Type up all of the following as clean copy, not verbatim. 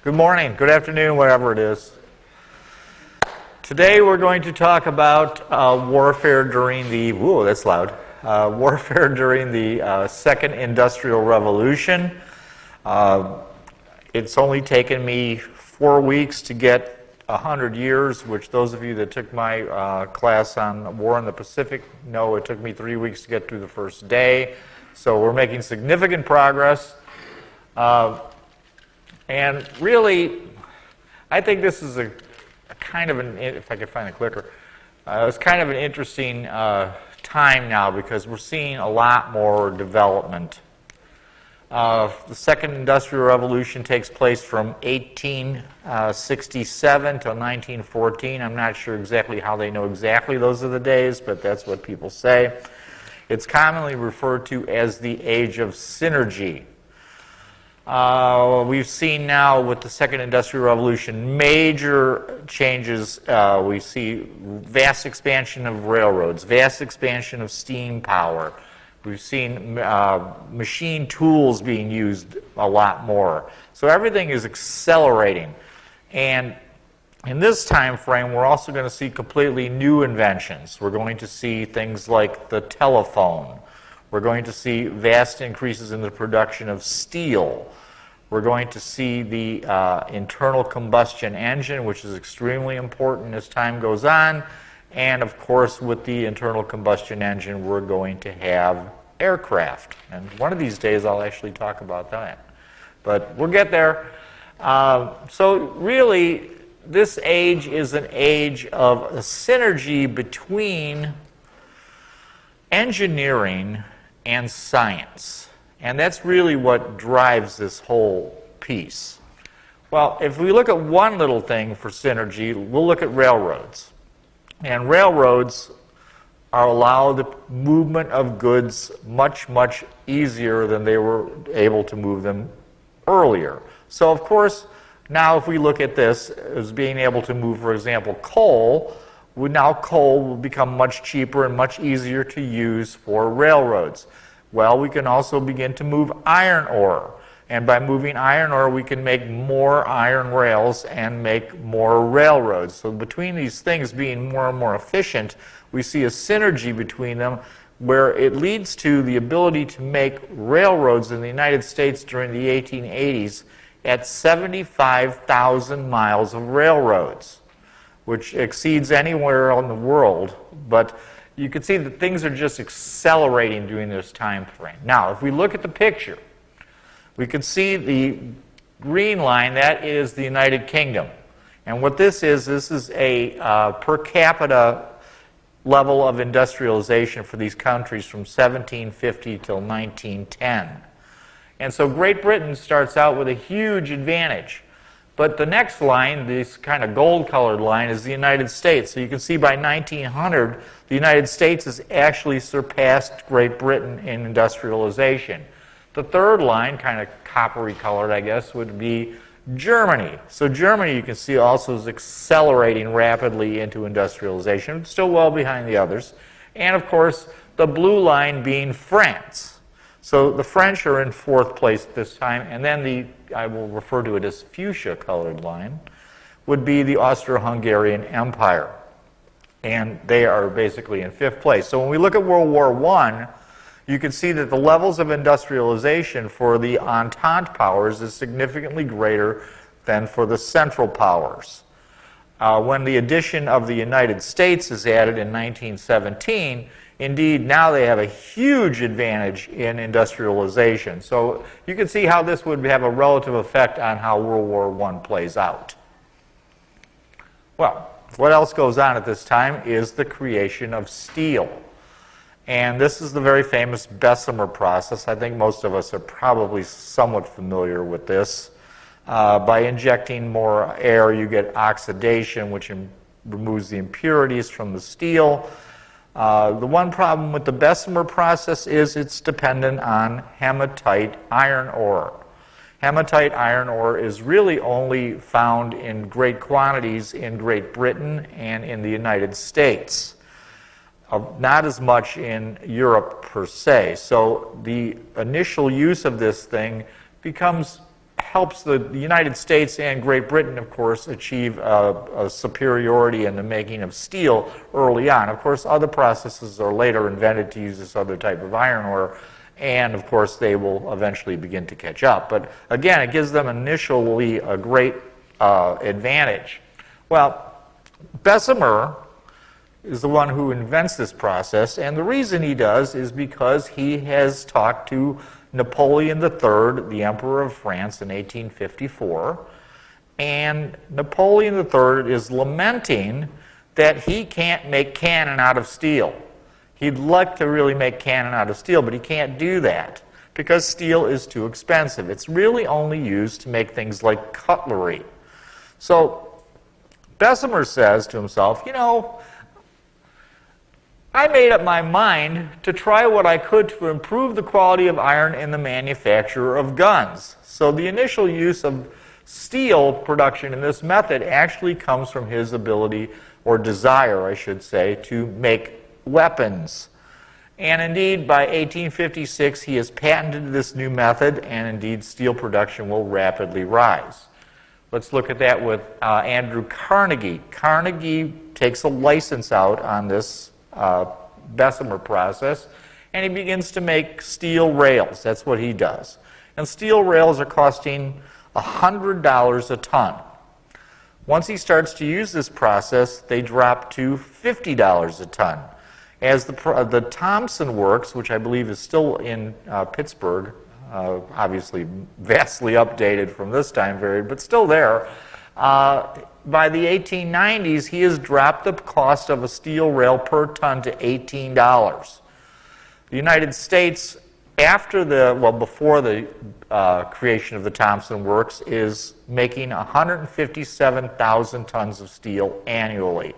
Good morning, good afternoon, whatever it is. Today we're going to talk about warfare during the, that's loud, warfare during the Second Industrial Revolution. It's only taken me 4 weeks to get 100 years, which those of you that took my class on War in the Pacific know it took me 3 weeks to get through the first day. So we're making significant progress. And really, I think this is a kind of an, if I could find a clicker, it's kind of an interesting time now because we're seeing a lot more development. The Second Industrial Revolution takes place from 1867 till 1914. I'm not sure exactly how they know exactly those are the days, but that's what people say. It's commonly referred to as the Age of Synergy. We've seen now with the Second Industrial Revolution major changes. We see vast expansion of railroads, vast expansion of steam power. We've seen machine tools being used a lot more. So everything is accelerating. And in this time frame, we're also going to see completely new inventions. We're going to see things like the telephone. We're going to see vast increases in the production of steel. We're going to see the internal combustion engine, which is extremely important as time goes on. And of course, with the internal combustion engine, we're going to have aircraft. And one of these days, I'll actually talk about that. But we'll get there. So really, this age is an age of a synergy between engineering and science. And that's really what drives this whole piece. Well, if we look at one little thing for synergy, we'll look at railroads. And railroads allow the movement of goods much, much easier than they were able to move them earlier. So, of course, now if we look at this as being able to move, for example, coal, now coal will become much cheaper and much easier to use for railroads. Well, we can also begin to move iron ore. And by moving iron ore, we can make more iron rails and make more railroads. So between these things being more and more efficient, we see a synergy between them where it leads to the ability to make railroads in the United States during the 1880s at 75,000 miles of railroads, which exceeds anywhere in the world. But you can see that things are just accelerating during this time frame. Now, if we look at the picture, we can see the green line. That is the United Kingdom. And what this is a per capita level of industrialization for these countries from 1750 till 1910. And so Great Britain starts out with a huge advantage. But the next line, this kind of gold-colored line, is the United States. So you can see by 1900, the United States has actually surpassed Great Britain in industrialization. The third line, kind of coppery-colored, I guess, would be Germany. So Germany, you can see, also is accelerating rapidly into industrialization, still well behind the others. And, of course, the blue line being France. So the French are in fourth place this time, and then I will refer to it as fuchsia-colored line, would be the Austro-Hungarian Empire. And they are basically in fifth place. So when we look at World War I, you can see that the levels of industrialization for the Entente powers is significantly greater than for the Central powers. When the addition of the United States is added in 1917, indeed, now they have a huge advantage in industrialization. So you can see how this would have a relative effect on how World War I plays out. Well, what else goes on at this time is the creation of steel. And this is the very famous Bessemer process. I think most of us are probably somewhat familiar with this. By injecting more air, you get oxidation, which removes the impurities from the steel. The one problem with the Bessemer process is it's dependent on hematite iron ore. Hematite iron ore is really only found in great quantities in Great Britain and in the United States. Not as much in Europe per se. So the initial use of this thing becomes helps the United States and Great Britain, of course, achieve a superiority in the making of steel early on. Of course, other processes are later invented to use this other type of iron ore, and of course they will eventually begin to catch up. But again, it gives them initially a great advantage. Well, Bessemer is the one who invents this process, and the reason he does is because he has talked to Napoleon III, the Emperor of France, in 1854, and Napoleon III is lamenting that he can't make cannon out of steel. He'd like to really make cannon out of steel, but he can't do that because steel is too expensive. It's really only used to make things like cutlery. So Bessemer says to himself, you know, I made up my mind to try what I could to improve the quality of iron in the manufacture of guns. So the initial use of steel production in this method actually comes from his ability, or desire, I should say, to make weapons. And indeed, by 1856, he has patented this new method, and indeed, steel production will rapidly rise. Let's look at that with Andrew Carnegie. Carnegie takes a license out on this Bessemer process, and he begins to make steel rails. That's what he does. And steel rails are costing $100 a ton. Once he starts to use this process, they drop to $50 a ton. As the Thompson Works, which I believe is still in Pittsburgh, obviously vastly updated from this time period, but still there, by the 1890s, he has dropped the cost of a steel rail per ton to $18. The United States, before the creation of the Thompson Works, is making 157,000 tons of steel annually.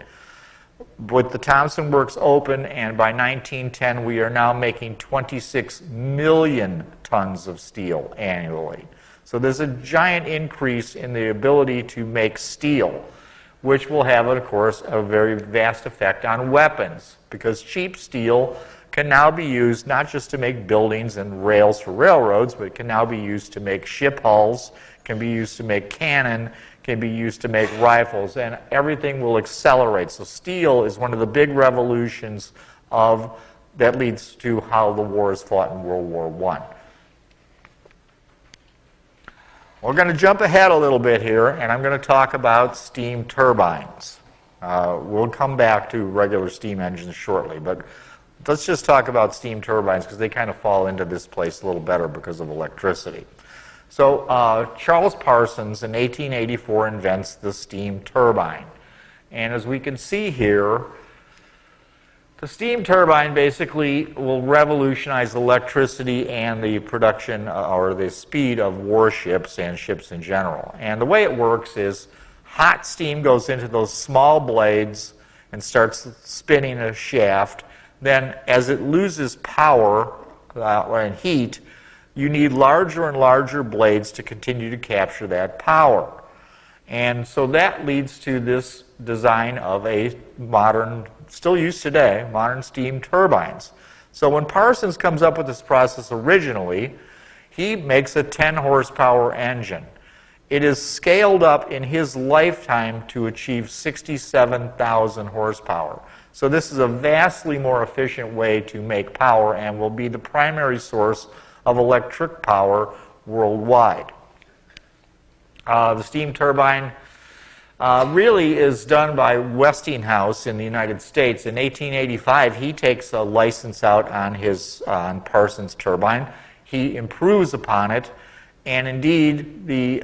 With the Thompson Works open, and by 1910, we are now making 26 million tons of steel annually. So there's a giant increase in the ability to make steel, which will have, of course, a very vast effect on weapons, because cheap steel can now be used not just to make buildings and rails for railroads, but it can now be used to make ship hulls, can be used to make cannon, can be used to make rifles, and everything will accelerate. So steel is one of the big revolutions that leads to how the war is fought in World War I. We're going to jump ahead a little bit here, and I'm going to talk about steam turbines. We'll come back to regular steam engines shortly, but let's just talk about steam turbines because they kind of fall into this place a little better because of electricity. So Charles Parsons in 1884 invents the steam turbine. And as we can see here, the steam turbine basically will revolutionize electricity and the production or the speed of warships and ships in general. And the way it works is hot steam goes into those small blades and starts spinning a shaft. Then as it loses power and heat, you need larger and larger blades to continue to capture that power. And so that leads to this design of a modern, still used today, modern steam turbines. So when Parsons comes up with this process originally, he makes a 10 horsepower engine. It is scaled up in his lifetime to achieve 67,000 horsepower. So this is a vastly more efficient way to make power and will be the primary source of electric power worldwide. The steam turbine really is done by Westinghouse in the United States. In 1885, he takes a license out on Parsons' turbine. He improves upon it, and indeed the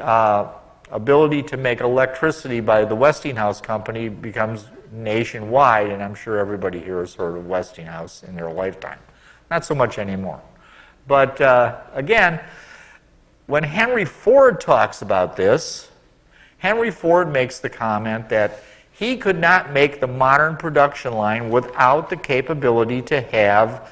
ability to make electricity by the Westinghouse company becomes nationwide, and I'm sure everybody here has heard of Westinghouse in their lifetime. Not so much anymore. But again, when Henry Ford talks about this, Henry Ford makes the comment that he could not make the modern production line without the capability to have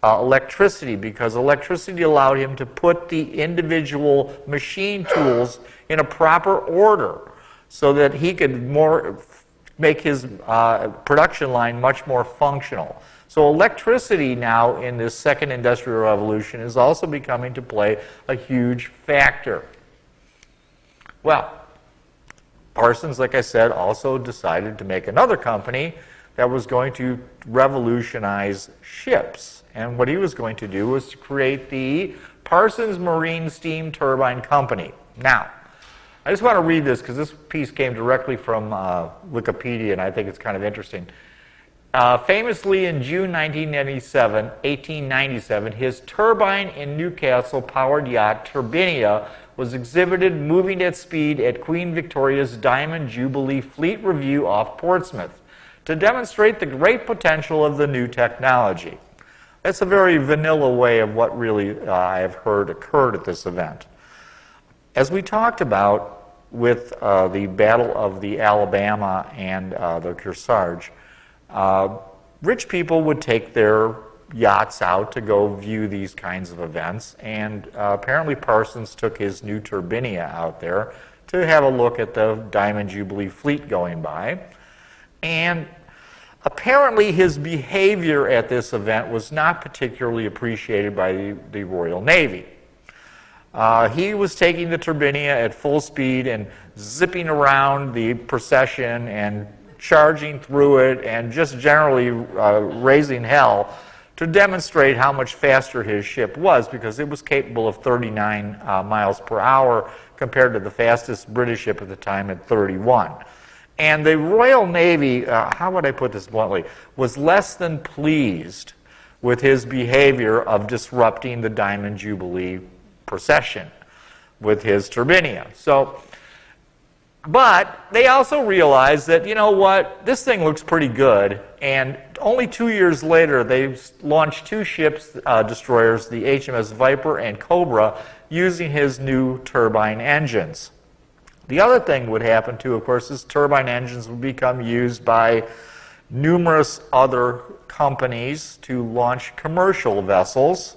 electricity, because electricity allowed him to put the individual machine tools in a proper order so that he could make his production line much more functional. So electricity now in this second industrial revolution is also becoming to play a huge factor. Well, Parsons, like I said, also decided to make another company that was going to revolutionize ships. And what he was going to do was to create the Parsons Marine Steam Turbine Company. Now, I just want to read this because this piece came directly from Wikipedia, and I think it's kind of interesting. Famously, in June 1897, his turbine in Newcastle-powered yacht Turbinia was exhibited moving at speed at Queen Victoria's Diamond Jubilee Fleet Review off Portsmouth to demonstrate the great potential of the new technology. That's a very vanilla way of what really I have heard occurred at this event. As we talked about with the Battle of the Alabama and the Kearsarge, rich people would take their yachts out to go view these kinds of events, and apparently Parsons took his new Turbinia out there to have a look at the Diamond Jubilee fleet going by. And apparently his behavior at this event was not particularly appreciated by the Royal Navy. He was taking the Turbinia at full speed and zipping around the procession and charging through it and just generally raising hell to demonstrate how much faster his ship was, because it was capable of 39 miles per hour compared to the fastest British ship at the time at 31. And the Royal Navy, how would I put this bluntly, was less than pleased with his behavior of disrupting the Diamond Jubilee procession with his Turbinia. But they also realized that, you know what, this thing looks pretty good, and only 2 years later they launched two ships, destroyers, the HMS Viper and Cobra, using his new turbine engines. The other thing would happen too, of course, is turbine engines would become used by numerous other companies to launch commercial vessels.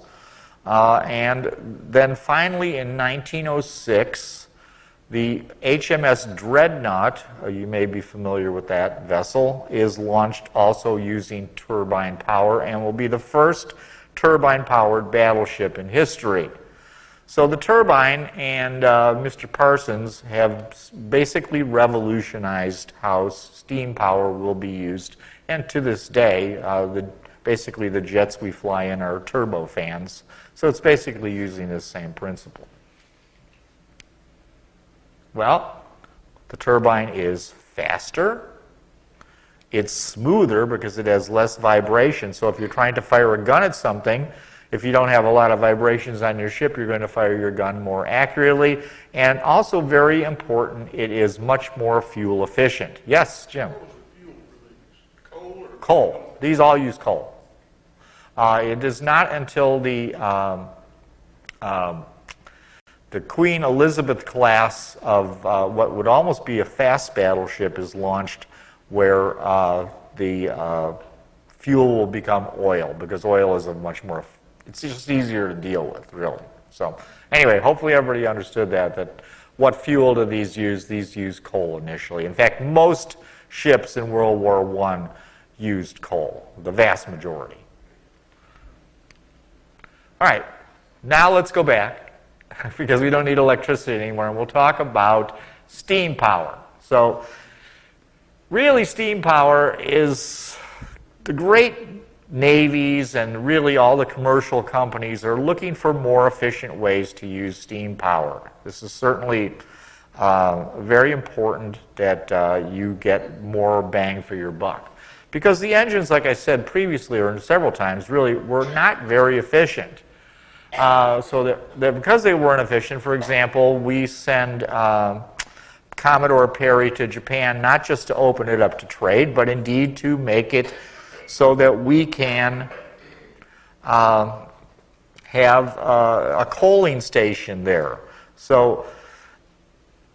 And then finally in 1906, the HMS Dreadnought, you may be familiar with that vessel, is launched also using turbine power and will be the first turbine-powered battleship in history. So the turbine and Mr. Parsons have basically revolutionized how steam power will be used. And to this day, basically the jets we fly in are turbofans. So it's basically using this same principle. Well, the turbine is faster. It's smoother because it has less vibration. So if you're trying to fire a gun at something, if you don't have a lot of vibrations on your ship, you're going to fire your gun more accurately. And also very important, it is much more fuel efficient. Yes, Jim? What was the fuel for these? Coal or Coal. These all use coal. It is not until the Queen Elizabeth class of what would almost be a fast battleship is launched where the fuel will become oil, because oil is a much more, it's just easier to deal with, really. So anyway, hopefully everybody understood that what fuel do these use? These use coal initially. In fact, most ships in World War I used coal, the vast majority. All right, now let's go back, because we don't need electricity anymore, and we'll talk about steam power. So really, steam power is the great navies and really all the commercial companies are looking for more efficient ways to use steam power. This is certainly very important that you get more bang for your buck. Because the engines, like I said previously or several times, really were not very efficient. So because they weren't efficient, for example, we send Commodore Perry to Japan not just to open it up to trade, but indeed to make it so that we can have a coaling station there. So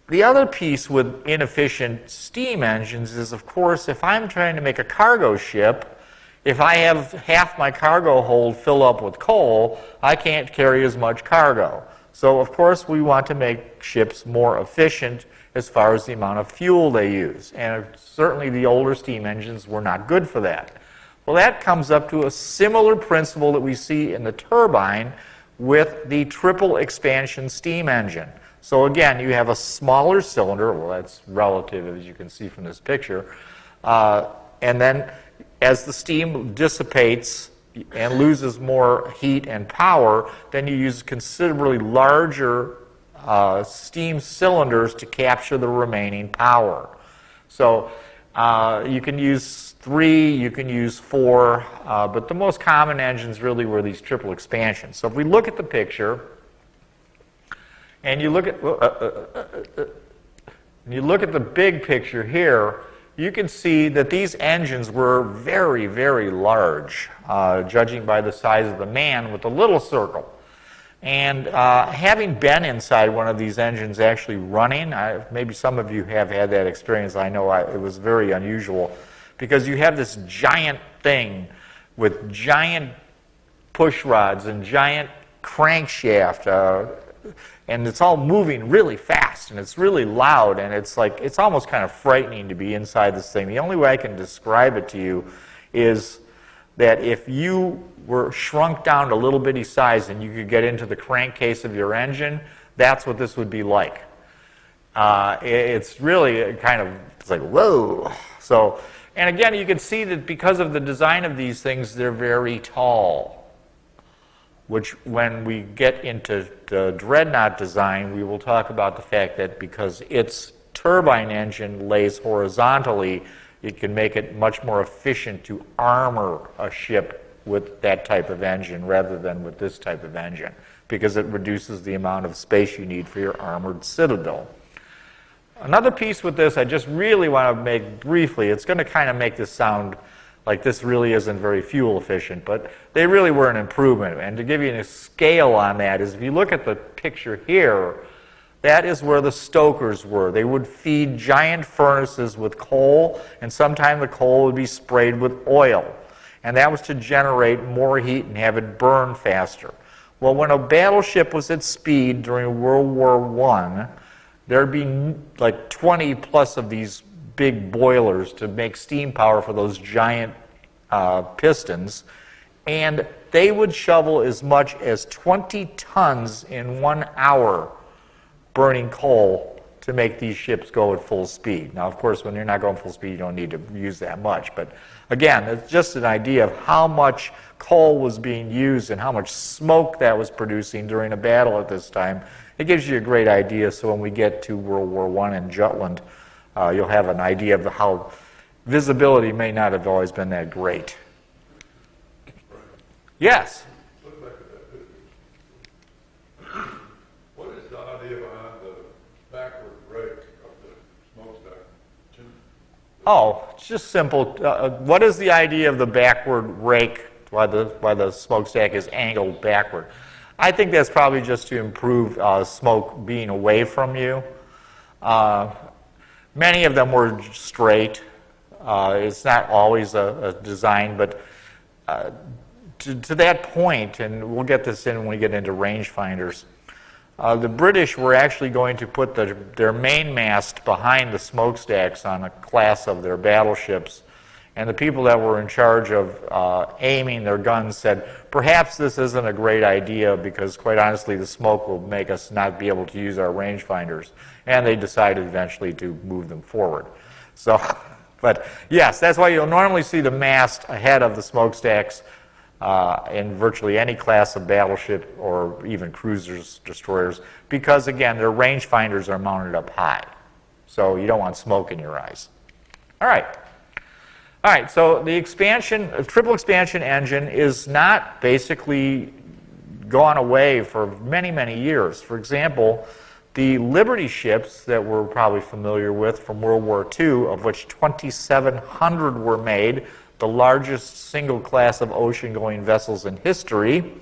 the other piece with inefficient steam engines is, of course, if I'm trying to make a cargo ship, if I have half my cargo hold fill up with coal, I can't carry as much cargo. So, of course, we want to make ships more efficient as far as the amount of fuel they use. And certainly the older steam engines were not good for that. Well, that comes up to a similar principle that we see in the turbine with the triple expansion steam engine. So again, you have a smaller cylinder. Well, that's relative, as you can see from this picture. And then as the steam dissipates and loses more heat and power, then you use considerably larger steam cylinders to capture the remaining power. So you can use 3, you can use 4, but the most common engines really were these triple expansions. So if we look at the picture, and you look at the big picture here, you can see that these engines were very, very large, judging by the size of the man with the little circle. And having been inside one of these engines actually running, maybe some of you have had that experience. I know it was very unusual, because you have this giant thing with giant push rods and giant crankshaft, and it's all moving really fast, and it's really loud, and it's almost kind of frightening to be inside this thing. The only way I can describe it to you is that if you were shrunk down to a little bitty size and you could get into the crankcase of your engine, that's what this would be like. It's really it's like, whoa. So, and again, you can see that because of the design of these things, they're very tall, which when we get into the Dreadnought design, we will talk about the fact that because its turbine engine lays horizontally, it can make it much more efficient to armor a ship with that type of engine rather than with this type of engine, because it reduces the amount of space you need for your armored citadel. Another piece with this I just really want to make briefly, it's going to kind of make this sound like this really isn't very fuel efficient, but they really were an improvement. And to give you a scale on that is, if you look at the picture here, that is where the stokers were. They would feed giant furnaces with coal, and sometimes the coal would be sprayed with oil. And that was to generate more heat and have it burn faster. Well, when a battleship was at speed during World War I, there'd be like 20 plus of these big boilers to make steam power for those giant pistons, and they would shovel as much as 20 tons in 1 hour burning coal to make these ships go at full speed. Now, of course, when you're not going full speed, you don't need to use that much, but again, it's just an idea of how much coal was being used and how much smoke that was producing during a battle at this time. It gives you a great idea, so when we get to World War I in Jutland, you'll have an idea of how visibility may not have always been that great. Yes? Look back at that picture. What is the idea behind the backward rake of the smokestack? Oh, it's just simple. What is the idea of the backward rake, why the smokestack is angled backward? I think that's probably just to improve smoke being away from you. Many of them were straight. It's not always a design, but to that point, and we'll get this in when we get into rangefinders, the British were actually going to put their mainmast behind the smokestacks on a class of their battleships, and the people that were in charge of aiming their guns said, perhaps this isn't a great idea because, quite honestly, the smoke will make us not be able to use our rangefinders. And they decided eventually to move them forward. So, but yes, that's why you'll normally see the mast ahead of the smokestacks in virtually any class of battleship or even cruisers, destroyers, because again, their rangefinders are mounted up high. So you don't want smoke in your eyes. All right. All right, so the triple expansion engine is not basically gone away for many, many years. For example, the Liberty ships that we're probably familiar with from World War II, of which 2,700 were made, the largest single class of ocean-going vessels in history,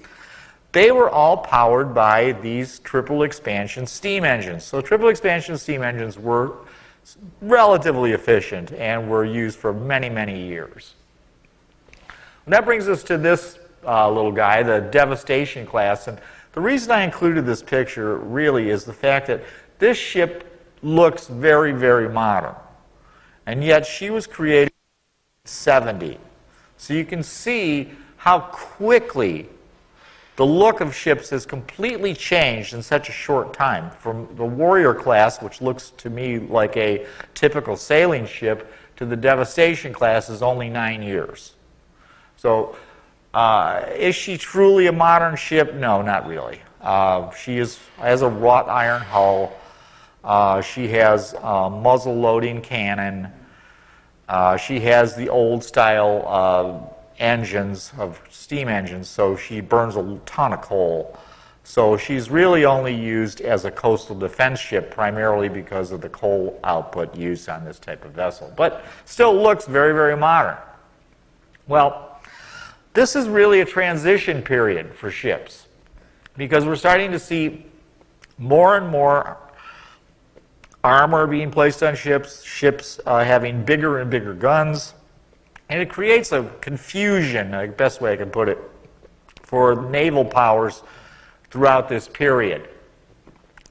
they were all powered by these triple expansion steam engines. So triple expansion steam engines were relatively efficient and were used for many, many years. And that brings us to this little guy, the Devastation class. And the reason I included this picture really is the fact that this ship looks very, very modern. And yet she was created in 1970. So you can see how quickly the look of ships has completely changed in such a short time. From the Warrior class, which looks to me like a typical sailing ship, to the Devastation class is only 9 years. So is she truly a modern ship? No, not really. She has a wrought iron hull. She has muzzle loading cannon. She has the old style engines of steam engines, so she burns a ton of coal. So she's really only used as a coastal defense ship primarily because of the coal output used on this type of vessel, but still looks very, very modern. Well, this is really a transition period for ships because we're starting to see more and more armor being placed on ships having bigger and bigger guns. And it creates a confusion, the best way I can put it, for naval powers throughout this period.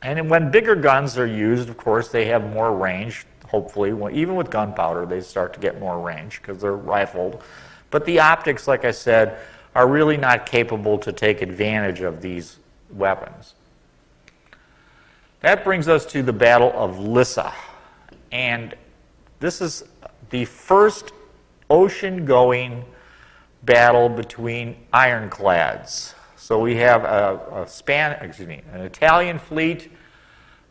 And when bigger guns are used, of course, they have more range, hopefully. Even with gunpowder, they start to get more range because they're rifled. But the optics, like I said, are really not capable to take advantage of these weapons. That brings us to the Battle of Lissa. And this is the first ocean-going battle between ironclads. So we have an Italian fleet,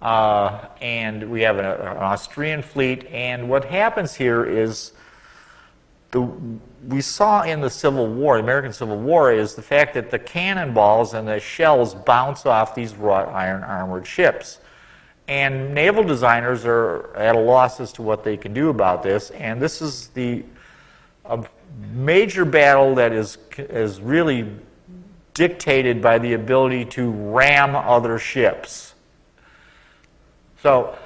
and we have an Austrian fleet. And what happens here is, we saw in the Civil War, the American Civil War, is the fact that the cannonballs and the shells bounce off these wrought iron armored ships. And naval designers are at a loss as to what they can do about this. And this is a major battle that is really dictated by the ability to ram other ships. So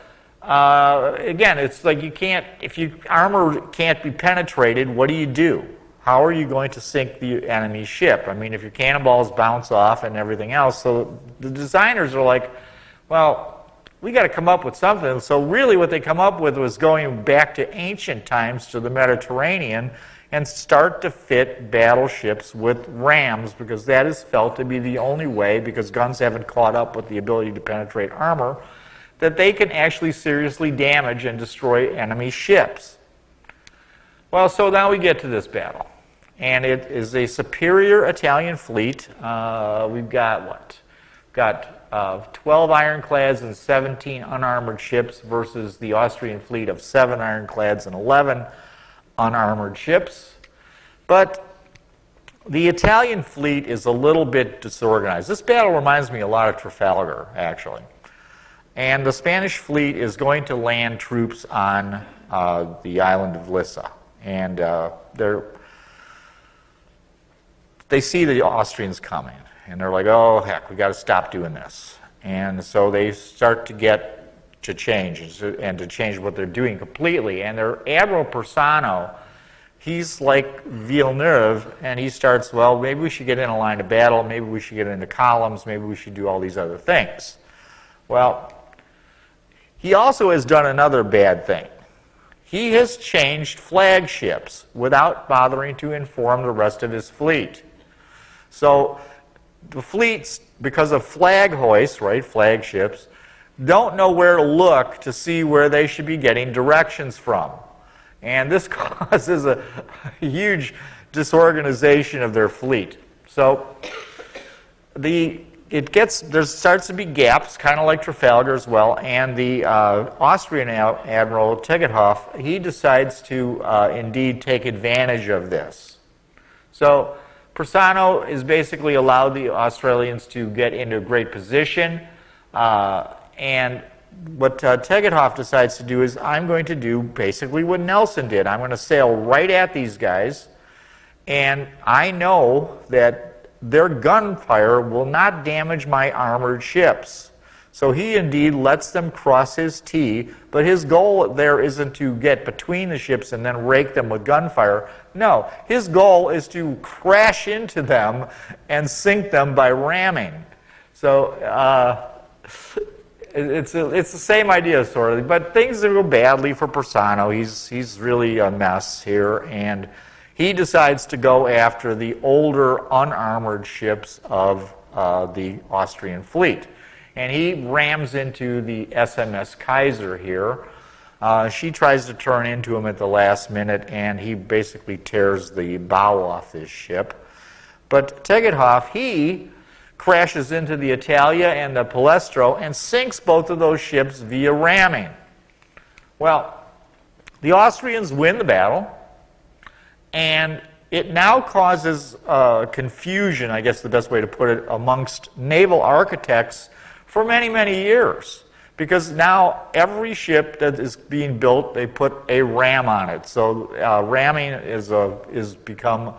again, it's like if armor can't be penetrated, what do? How are you going to sink the enemy ship? I mean, if your cannonballs bounce off and everything else. So the designers are like, well, we got to come up with something. So really what they come up with was going back to ancient times, to the Mediterranean, and start to fit battleships with rams, because that is felt to be the only way, because guns haven't caught up with the ability to penetrate armor, that they can actually seriously damage and destroy enemy ships. Well, so now we get to this battle. And it is a superior Italian fleet. We've got what? We've got 12 ironclads and 17 unarmored ships versus the Austrian fleet of 7 ironclads and 11 unarmored ships. But the Italian fleet is a little bit disorganized. This battle reminds me a lot of Trafalgar, actually. And the Spanish fleet is going to land troops on the island of Lissa. And they see the Austrians coming. And they're like, oh, heck, we got to stop doing this. And so they start to get to change and to change what they're doing completely. And their Admiral Persano, he's like Villeneuve, and he starts, well, maybe we should get in a line of battle, maybe we should get into columns, maybe we should do all these other things. Well, he also has done another bad thing. He has changed flagships without bothering to inform the rest of his fleet. So the fleets, because of flag hoists, right, flagships, don't know where to look to see where they should be getting directions from. And this causes a huge disorganization of their fleet. So there starts to be gaps, kind of like Trafalgar as well, and the Austrian Admiral Tegethoff, he decides to indeed take advantage of this. So Persano is basically allowed the Australians to get into a great position, and what Tegethoff decides to do is, I'm going to do basically what Nelson did. I'm going to sail right at these guys, and I know that their gunfire will not damage my armored ships. So he indeed lets them cross his T, but his goal there isn't to get between the ships and then rake them with gunfire. No, his goal is to crash into them and sink them by ramming. So it's the same idea, sort of, but things go badly for Persano. He's really a mess here, and he decides to go after the older unarmored ships of the Austrian fleet. And he rams into the SMS Kaiser here. She tries to turn into him at the last minute, and he basically tears the bow off this ship. But Tegethoff, he crashes into the Italia and the Palestro and sinks both of those ships via ramming. Well, the Austrians win the battle, and it now causes confusion, I guess the best way to put it, amongst naval architects for many, many years. Because now every ship that is being built, they put a ram on it. So ramming is become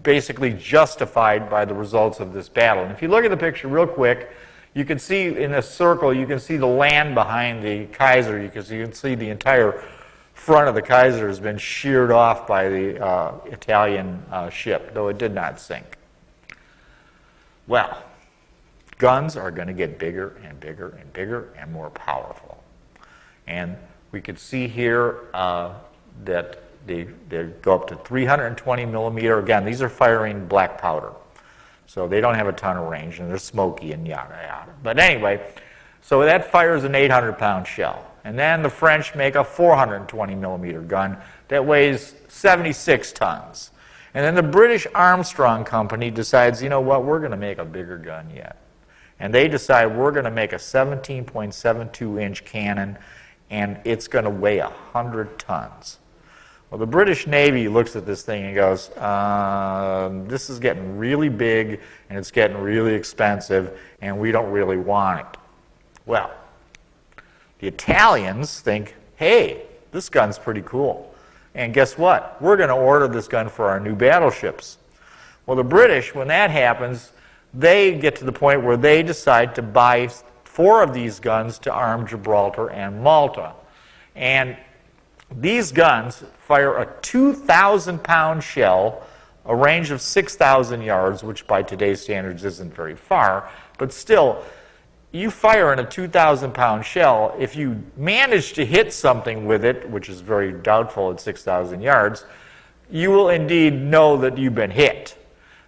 basically justified by the results of this battle. And if you look at the picture real quick, you can see in a circle, you can see the land behind the Kaiser. You can see the entire front of the Kaiser has been sheared off by the Italian ship, though it did not sink. Well, guns are going to get bigger and bigger and bigger and more powerful. And we could see here that they go up to 320 millimeter. Again, these are firing black powder. So they don't have a ton of range, and they're smoky and yada, yada. But anyway, so that fires an 800-pound shell. And then the French make a 420 millimeter gun that weighs 76 tons. And then the British Armstrong Company decides, you know what, we're going to make a bigger gun yet. And they decide we're going to make a 17.72-inch cannon, and it's going to weigh 100 tons. Well, the British Navy looks at this thing and goes, this is getting really big, and it's getting really expensive, and we don't really want it. Well, the Italians think, hey, this gun's pretty cool. And guess what? We're going to order this gun for our new battleships. Well, the British, when that happens, they get to the point where they decide to buy 4 of these guns to arm Gibraltar and Malta. And these guns fire a 2,000-pound shell, a range of 6,000 yards, which by today's standards isn't very far, but still, you fire in a 2,000-pound shell, if you manage to hit something with it, which is very doubtful at 6,000 yards, you will indeed know that you've been hit.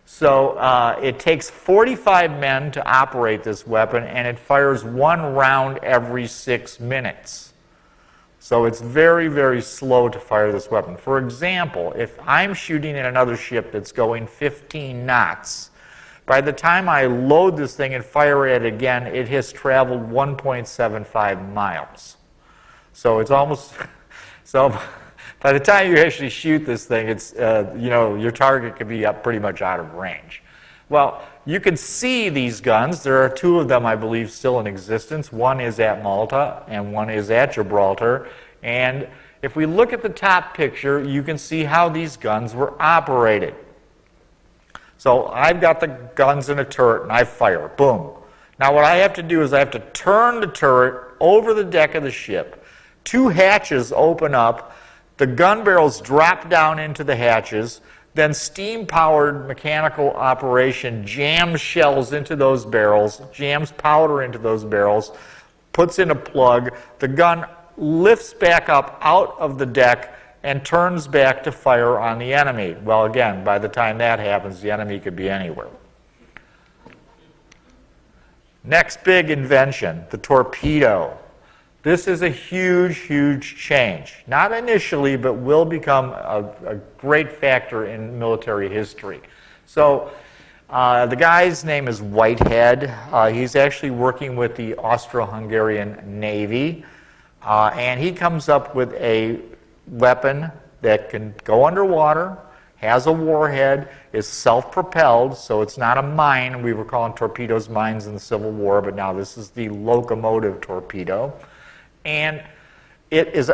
So it takes 45 men to operate this weapon, and it fires 1 round every 6 minutes. So it's very, very slow to fire this weapon. For example, if I'm shooting at another ship that's going 15 knots, by the time I load this thing and fire it again, it has traveled 1.75 miles. So it's almost, so by the time you actually shoot this thing, it's, your target could be up pretty much out of range. Well, you can see these guns. There are 2 of them, I believe, still in existence. One is at Malta, and one is at Gibraltar. And if we look at the top picture, you can see how these guns were operated. So I've got the guns in a turret, and I fire. Boom. Now what I have to do is I have to turn the turret over the deck of the ship. 2 hatches open up. The gun barrels drop down into the hatches. Then steam-powered mechanical operation jams shells into those barrels, jams powder into those barrels, puts in a plug. The gun lifts back up out of the deck and turns back to fire on the enemy. Well, again, by the time that happens, the enemy could be anywhere. Next big invention, the torpedo. This is a huge, huge change. Not initially, but will become a great factor in military history. So the guy's name is Whitehead. He's actually working with the Austro-Hungarian Navy. And he comes up with a weapon that can go underwater, has a warhead, is self-propelled, so it's not a mine. We were calling torpedoes mines in the Civil War, but now this is the locomotive torpedo. And it is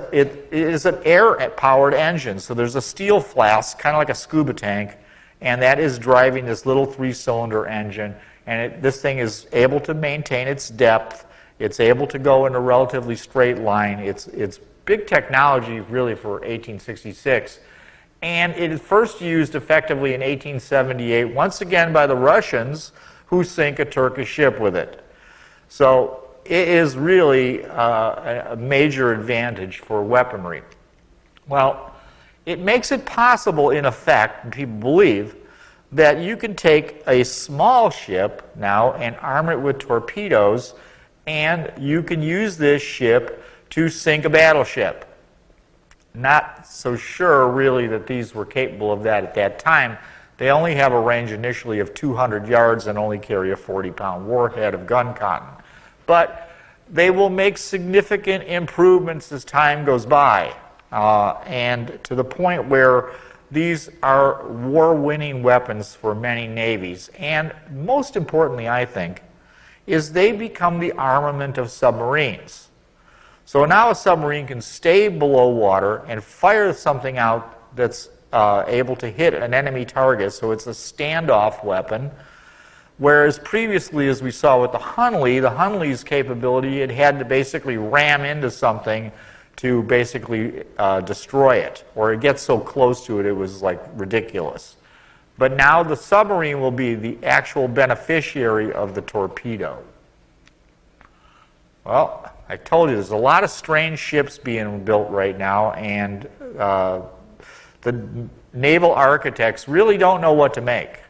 an air-powered engine. So there's a steel flask, kind of like a scuba tank, and that is driving this little 3-cylinder engine. And this thing is able to maintain its depth. It's able to go in a relatively straight line. It's big technology, really, for 1866. And it is first used effectively in 1878, once again by the Russians, who sink a Turkish ship with it. So it is really a major advantage for weaponry. Well, it makes it possible, in effect, people believe, that you can take a small ship now and arm it with torpedoes, and you can use this ship to sink a battleship. Not so sure, really, that these were capable of that at that time. They only have a range initially of 200 yards and only carry a 40-pound warhead of gun cotton. But they will make significant improvements as time goes by, and to the point where these are war-winning weapons for many navies. And most importantly, I think, is they become the armament of submarines. So now a submarine can stay below water and fire something out that's able to hit an enemy target, so it's a standoff weapon. Whereas previously, as we saw with the Hunley's capability, it had to basically ram into something to basically destroy it, or it gets so close to it, it was like ridiculous. But now the submarine will be the actual beneficiary of the torpedo. Well, I told you there's a lot of strange ships being built right now, and the naval architects really don't know what to make,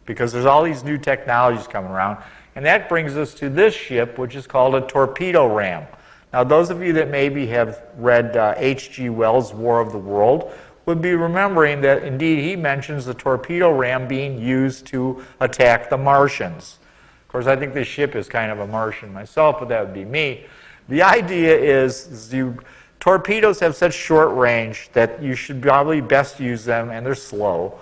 because there's all these new technologies coming around. And that brings us to this ship, which is called a torpedo ram. Now, those of you that maybe have read H.G. Wells' War of the World would be remembering that indeed he mentions the torpedo ram being used to attack the Martians. Of course, I think this ship is kind of a Martian myself, but that would be me. The idea is torpedoes have such short range that you should probably best use them, and they're slow,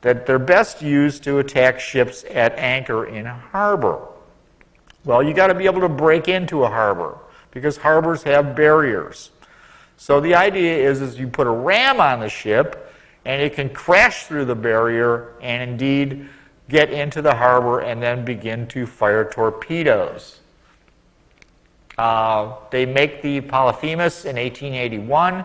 that they're best used to attack ships at anchor in a harbor. Well, you got to be able to break into a harbor, because harbors have barriers. So the idea is you put a ram on the ship, and it can crash through the barrier and indeed get into the harbor and then begin to fire torpedoes. They make the Polyphemus in 1881.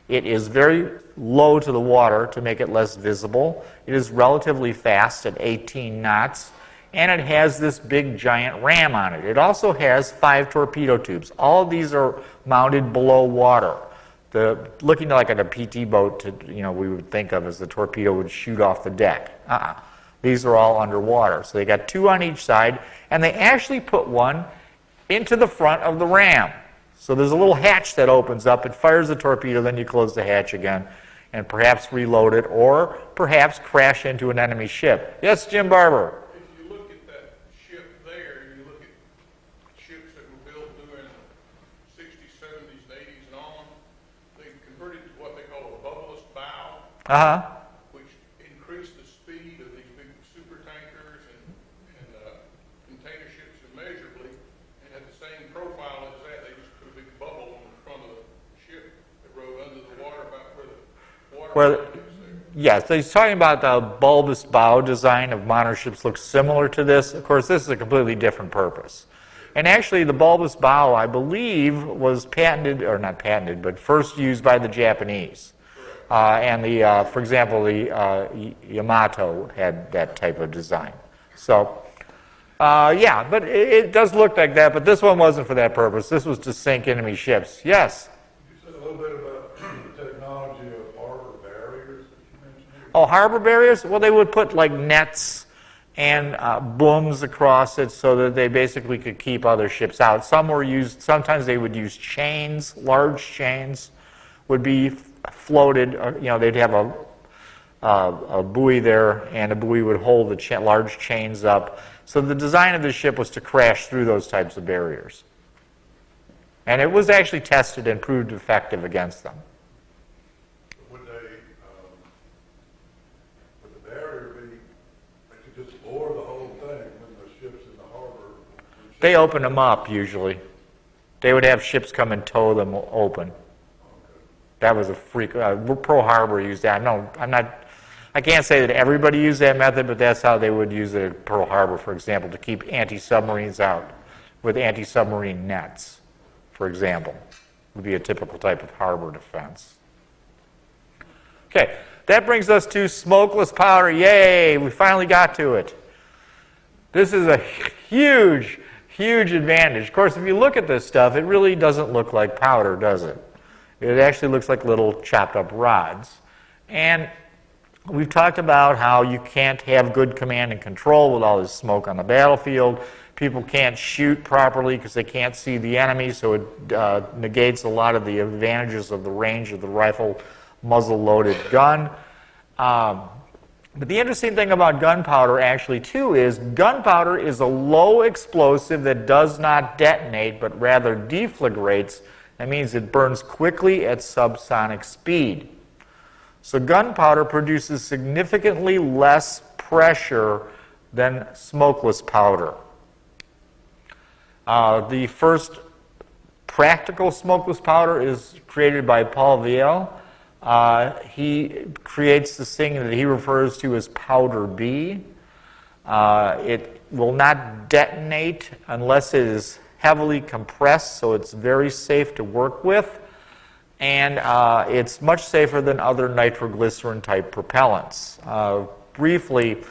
It is very low to the water to make it less visible. It is relatively fast at 18 knots. And it has this big giant ram on it. It also has 5 torpedo tubes. All of these are mounted below water. Looking like at a PT boat, we would think of as the torpedo would shoot off the deck. These are all underwater. So they got 2 on each side, and they actually put one into the front of the ram. So there's a little hatch that opens up. It fires the torpedo, then you close the hatch again, and perhaps reload it, or perhaps crash into an enemy ship. Yes, Jim Barber? Which increased the speed of these big super tankers and container ships immeasurably, and had the same profile as that. They just put a big bubble on the front of the ship that rode under the water about where the water is there. Yes, he's talking about the bulbous bow design of modern ships. Looks similar to this. Of course, this is a completely different purpose. And actually, the bulbous bow, I believe, was patented, or not patented, but first used by the Japanese. For example, the Yamato had that type of design. So, yeah, but it does look like that, but this one wasn't for that purpose. This was to sink enemy ships. Yes? You said a little bit about the technology of harbor barriers that you mentioned. Oh, harbor barriers? Well, they would put like nets and booms across it so that they basically could keep other ships out. Sometimes they would use chains, large chains would be floated, they'd have a buoy there, and a buoy would hold the large chains up. So the design of the ship was to crash through those types of barriers. And it was actually tested and proved effective against them. Would the barrier be, they could just lower the whole thing when the ship's in the harbor? They open them up, usually. They would have ships come and tow them open. That was a Pearl Harbor used that. No, I can't say that everybody used that method, but that's how they would use it at Pearl Harbor, for example, to keep anti-submarines out with anti-submarine nets, for example. Would be a typical type of harbor defense. Okay, that brings us to smokeless powder. Yay, we finally got to it. This is a huge, huge advantage. Of course, if you look at this stuff, it really doesn't look like powder, does it? It actually looks like little chopped up rods. And we've talked about how you can't have good command and control with all this smoke on the battlefield. People can't shoot properly because they can't see the enemy, so it negates a lot of the advantages of the range of the rifle muzzle-loaded gun. But the interesting thing about gunpowder actually too is gunpowder is a low explosive that does not detonate but rather deflagrates. That means it burns quickly at subsonic speed. So gunpowder produces significantly less pressure than smokeless powder. The first practical smokeless powder is created by Paul Viel. He creates this thing that he refers to as powder B. It will not detonate unless it is heavily compressed, so it's very safe to work with. And it's much safer than other nitroglycerin type propellants. Briefly,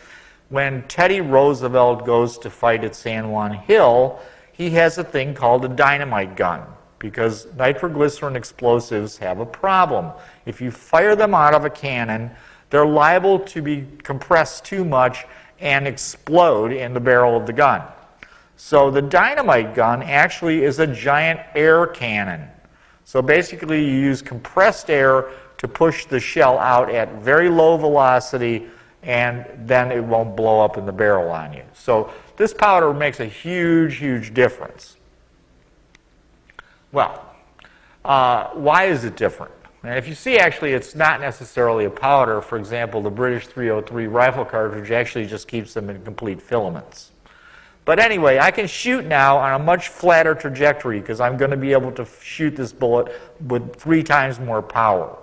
when Teddy Roosevelt goes to fight at San Juan Hill, he has a thing called a dynamite gun, because nitroglycerin explosives have a problem. If you fire them out of a cannon, they're liable to be compressed too much and explode in the barrel of the gun. So the dynamite gun actually is a giant air cannon. So basically you use compressed air to push the shell out at very low velocity, and then it won't blow up in the barrel on you. So this powder makes a huge, huge difference. Well, why is it different? And if you see, actually, it's not necessarily a powder. For example, the British .303 rifle cartridge actually just keeps them in complete filaments. But anyway, I can shoot now on a much flatter trajectory because I'm going to be able to shoot this bullet with 3 times more power.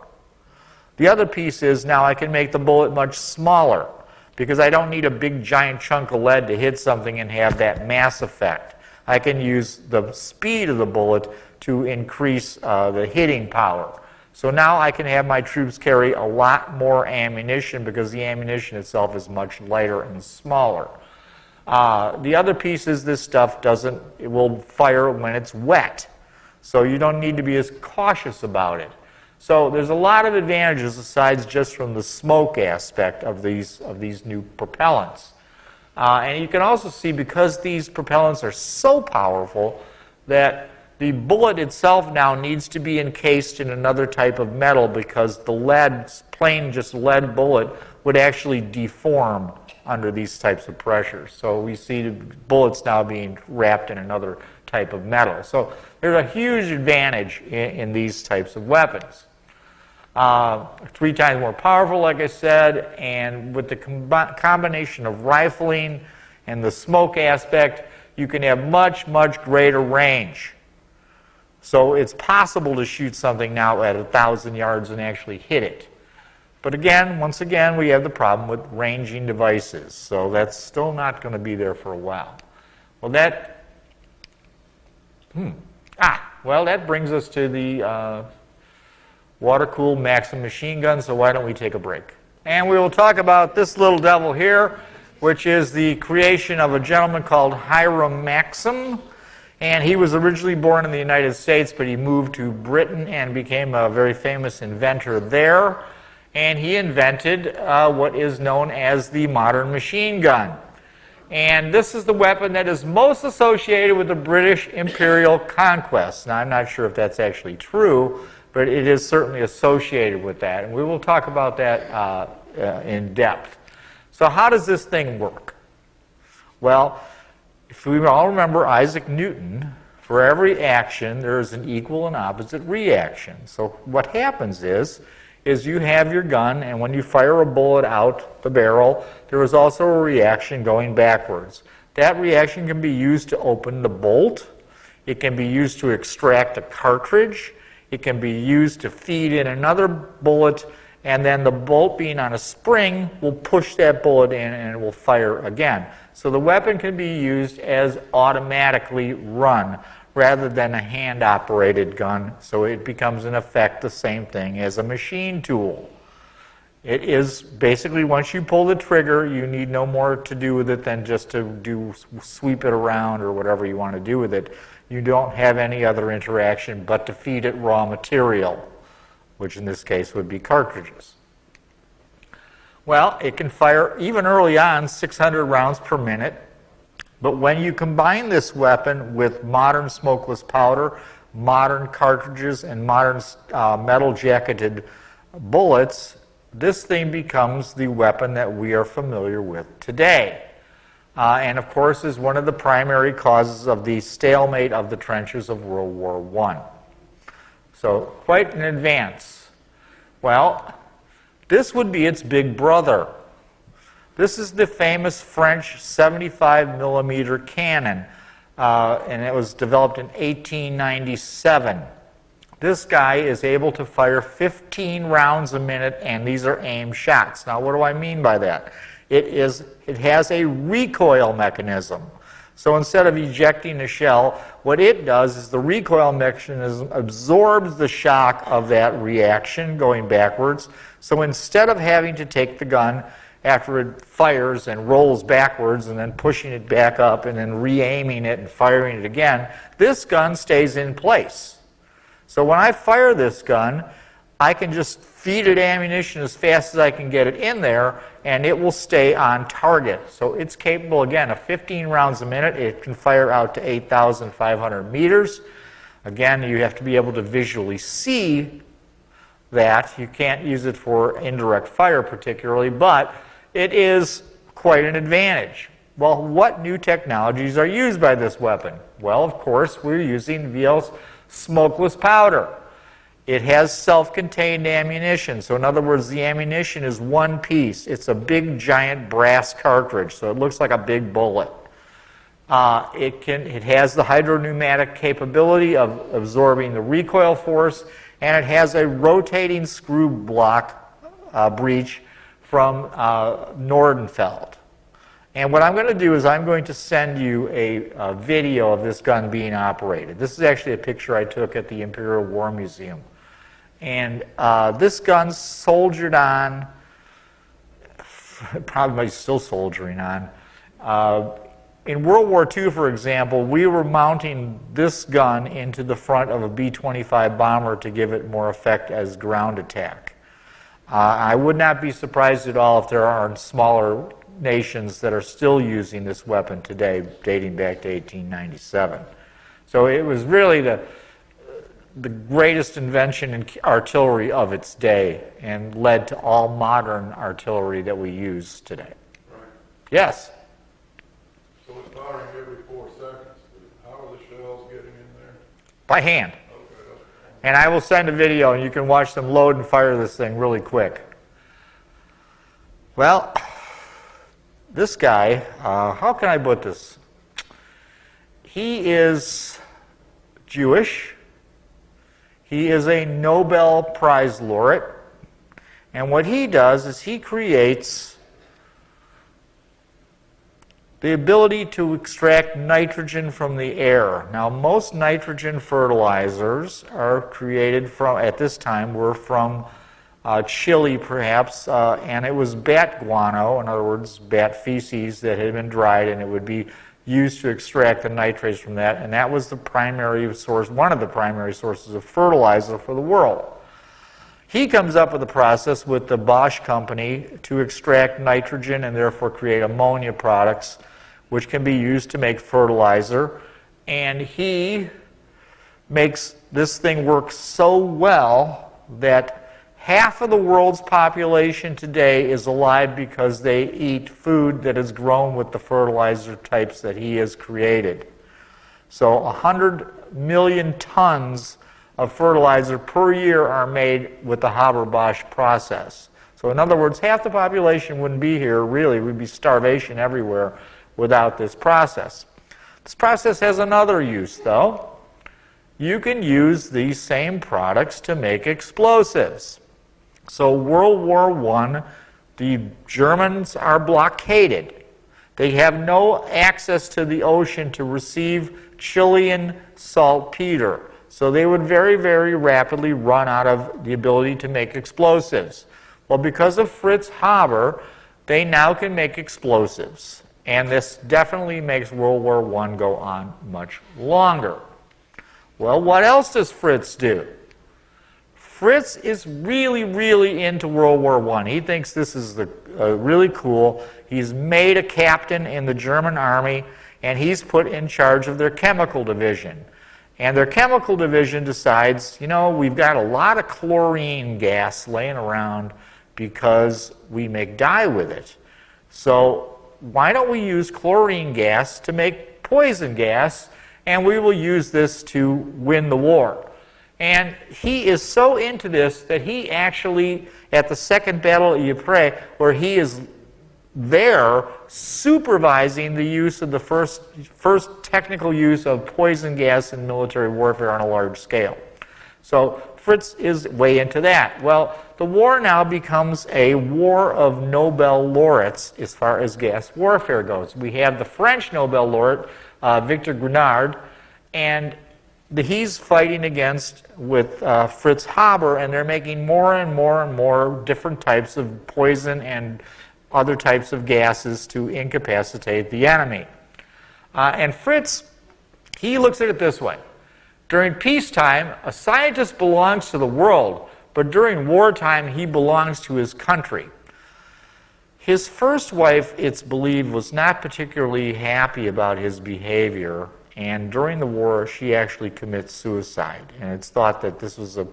The other piece is now I can make the bullet much smaller because I don't need a big giant chunk of lead to hit something and have that mass effect. I can use the speed of the bullet to increase the hitting power. So now I can have my troops carry a lot more ammunition because the ammunition itself is much lighter and smaller. The other piece is this stuff it will fire when it's wet. So you don't need to be as cautious about it. So there's a lot of advantages aside just from the smoke aspect of these new propellants. And you can also see, because these propellants are so powerful, that the bullet itself now needs to be encased in another type of metal, because the plain just lead bullet would actually deform under these types of pressures. So we see the bullets now being wrapped in another type of metal. So there's a huge advantage in these types of weapons. 3 times more powerful, like I said, and with the combination of rifling and the smoke aspect, you can have much, much greater range. So it's possible to shoot something now at 1,000 yards and actually hit it. But again, once again, we have the problem with ranging devices. So that's still not going to be there for a while. Well, that brings us to the water-cooled Maxim machine gun, so why don't we take a break? And we will talk about this little devil here, which is the creation of a gentleman called Hiram Maxim. And he was originally born in the United States, but he moved to Britain and became a very famous inventor there. And he invented what is known as the modern machine gun. And this is the weapon that is most associated with the British imperial conquest. Now, I'm not sure if that's actually true, but it is certainly associated with that. And we will talk about that in depth. So how does this thing work? Well, if we all remember Isaac Newton, for every action there is an equal and opposite reaction. So what happens is you have your gun, and when you fire a bullet out the barrel, there is also a reaction going backwards. That reaction can be used to open the bolt. It can be used to extract a cartridge. It can be used to feed in another bullet, and then the bolt being on a spring will push that bullet in and it will fire again. So the weapon can be used as automatically run rather than a hand-operated gun, so it becomes in effect the same thing as a machine tool. It is basically, once you pull the trigger, you need no more to do with it than just to sweep it around or whatever you want to do with it. You don't have any other interaction but to feed it raw material, which in this case would be cartridges. Well, it can fire, even early on, 600 rounds per minute. But when you combine this weapon with modern smokeless powder, modern cartridges, and modern metal-jacketed bullets, this thing becomes the weapon that we are familiar with today. And of course is one of the primary causes of the stalemate of the trenches of World War I. So quite an advance. Well, this would be its big brother. This is the famous French 75 millimeter cannon, and it was developed in 1897. This guy is able to fire 15 rounds a minute, and these are aimed shots. Now, what do I mean by that? It has a recoil mechanism. So instead of ejecting a shell, what it does is the recoil mechanism absorbs the shock of that reaction going backwards. So instead of having to take the gun after it fires and rolls backwards and then pushing it back up and then re-aiming it and firing it again, this gun stays in place. So when I fire this gun, I can just feed it ammunition as fast as I can get it in there, and it will stay on target. So it's capable, again, of 15 rounds a minute. It can fire out to 8,500 meters. Again, you have to be able to visually see that. You can't use it for indirect fire particularly, but it is quite an advantage. Well, what new technologies are used by this weapon? Well, of course, we're using VL's smokeless powder. It has self-contained ammunition. So in other words, the ammunition is one piece. It's a big, giant brass cartridge, so it looks like a big bullet. It has the hydropneumatic capability of absorbing the recoil force, and it has a rotating screw block breech from Nordenfelt. And what I'm going to do is I'm going to send you a video of this gun being operated. This is actually a picture I took at the Imperial War Museum. And this gun's soldiered on, probably still soldiering on. In World War II, for example, we were mounting this gun into the front of a B-25 bomber to give it more effect as ground attack. I would not be surprised at all if there are smaller nations that are still using this weapon today, dating back to 1897. So it was really the greatest invention in artillery of its day and led to all modern artillery that we use today. Right. Yes? So it's firing every 4 seconds. How are the shells getting in there? By hand. Okay. And I will send a video and you can watch them load and fire this thing really quick. Well, this guy, how can I put this? He is Jewish. He is a Nobel Prize laureate. And what he does is he creates the ability to extract nitrogen from the air. Now, most nitrogen fertilizers are created from, at this time, were from Chile, perhaps, and it was bat guano, in other words, bat feces that had been dried, and it would be used to extract the nitrates from that, and that was the primary source, one of the primary sources of fertilizer for the world. He comes up with a process with the Bosch company to extract nitrogen and therefore create ammonia products, which can be used to make fertilizer, and he makes this thing work so well that half of the world's population today is alive because they eat food that is grown with the fertilizer types that he has created. So 100 million tons of fertilizer per year are made with the Haber-Bosch process. So in other words, half the population wouldn't be here, really. We'd be starvation everywhere without this process. This process has another use, though. You can use these same products to make explosives. So World War I, the Germans are blockaded. They have no access to the ocean to receive Chilean saltpeter. So they would very, very rapidly run out of the ability to make explosives. Well, because of Fritz Haber, they now can make explosives. And this definitely makes World War I go on much longer. Well, what else does Fritz do? Fritz is really, really into World War I. He thinks this is really cool. He's made a captain in the German army, and he's put in charge of their chemical division. And their chemical division decides, you know, we've got a lot of chlorine gas laying around because we make dye with it. So why don't we use chlorine gas to make poison gas, and we will use this to win the war. And he is so into this that he actually, at the Second Battle of Ypres, where he is there supervising the use of the first technical use of poison gas in military warfare on a large scale. So Fritz is way into that. Well, the war now becomes a war of Nobel laureates as far as gas warfare goes. We have the French Nobel laureate, Victor Grenard, and he's fighting with Fritz Haber, and they're making more and more and more different types of poison and other types of gases to incapacitate the enemy. And Fritz, he looks at it this way. During peacetime, a scientist belongs to the world, but during wartime, he belongs to his country. His first wife, it's believed, was not particularly happy about his behavior, and during the war, she actually commits suicide. And it's thought that this was a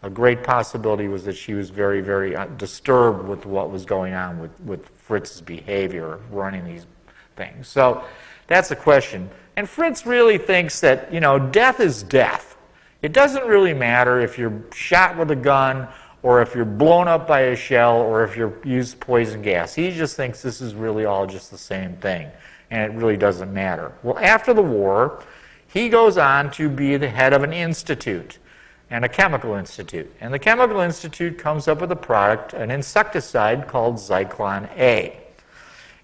great possibility was that she was very, very disturbed with what was going on with Fritz's behavior, running these things. So that's a question. And Fritz really thinks that, you know, death is death. It doesn't really matter if you're shot with a gun or if you're blown up by a shell or if you use poison gas. He just thinks this is really all just the same thing, and it really doesn't matter. Well, after the war, he goes on to be the head of an institute, and a chemical institute. And the chemical institute comes up with a product, an insecticide called Zyklon A.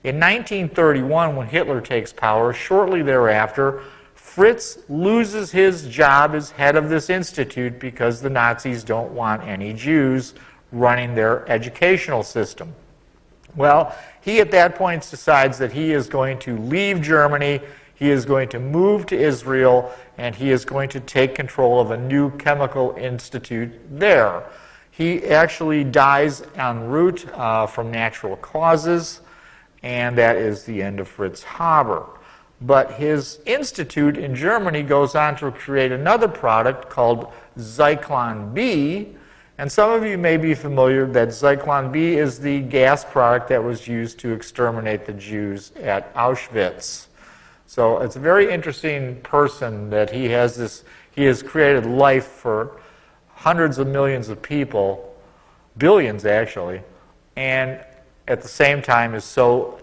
In 1931, when Hitler takes power, shortly thereafter, Fritz loses his job as head of this institute because the Nazis don't want any Jews running their educational system. Well, he at that point decides that he is going to leave Germany, he is going to move to Israel, and he is going to take control of a new chemical institute there. He actually dies en route from natural causes, and that is the end of Fritz Haber. But his institute in Germany goes on to create another product called Zyklon B, and some of you may be familiar that Zyklon B is the gas product that was used to exterminate the Jews at Auschwitz. So it's a very interesting person that he has created life for hundreds of millions of people, billions actually, and at the same time is so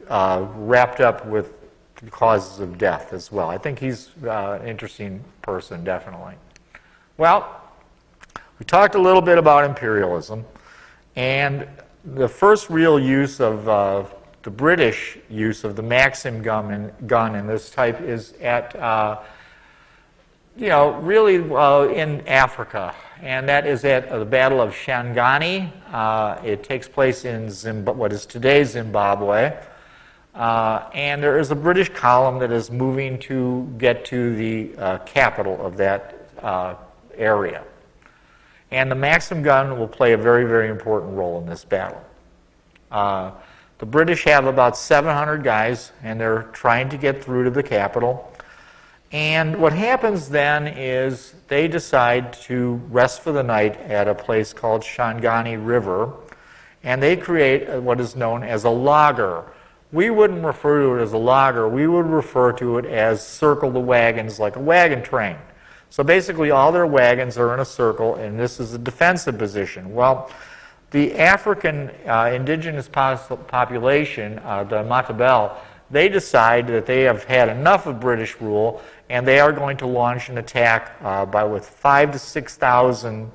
wrapped up with the causes of death as well. I think he's an interesting person, definitely. Well, we talked a little bit about imperialism, and the first real use of the British use of the Maxim gun in this type is at, really in Africa, and that is at the Battle of Shangani. It takes place in what is today Zimbabwe, and there is a British column that is moving to get to the capital of that area. And the Maxim gun will play a very, very important role in this battle. The British have about 700 guys, and they're trying to get through to the capital. And what happens then is they decide to rest for the night at a place called Shangani River, and they create what is known as a lager. We wouldn't refer to it as a lager. We would refer to it as circle the wagons like a wagon train. So basically all their wagons are in a circle, and this is a defensive position. Well, the African indigenous population, the Matabele, they decide that they have had enough of British rule, and they are going to launch an attack with 5,000 to 6,000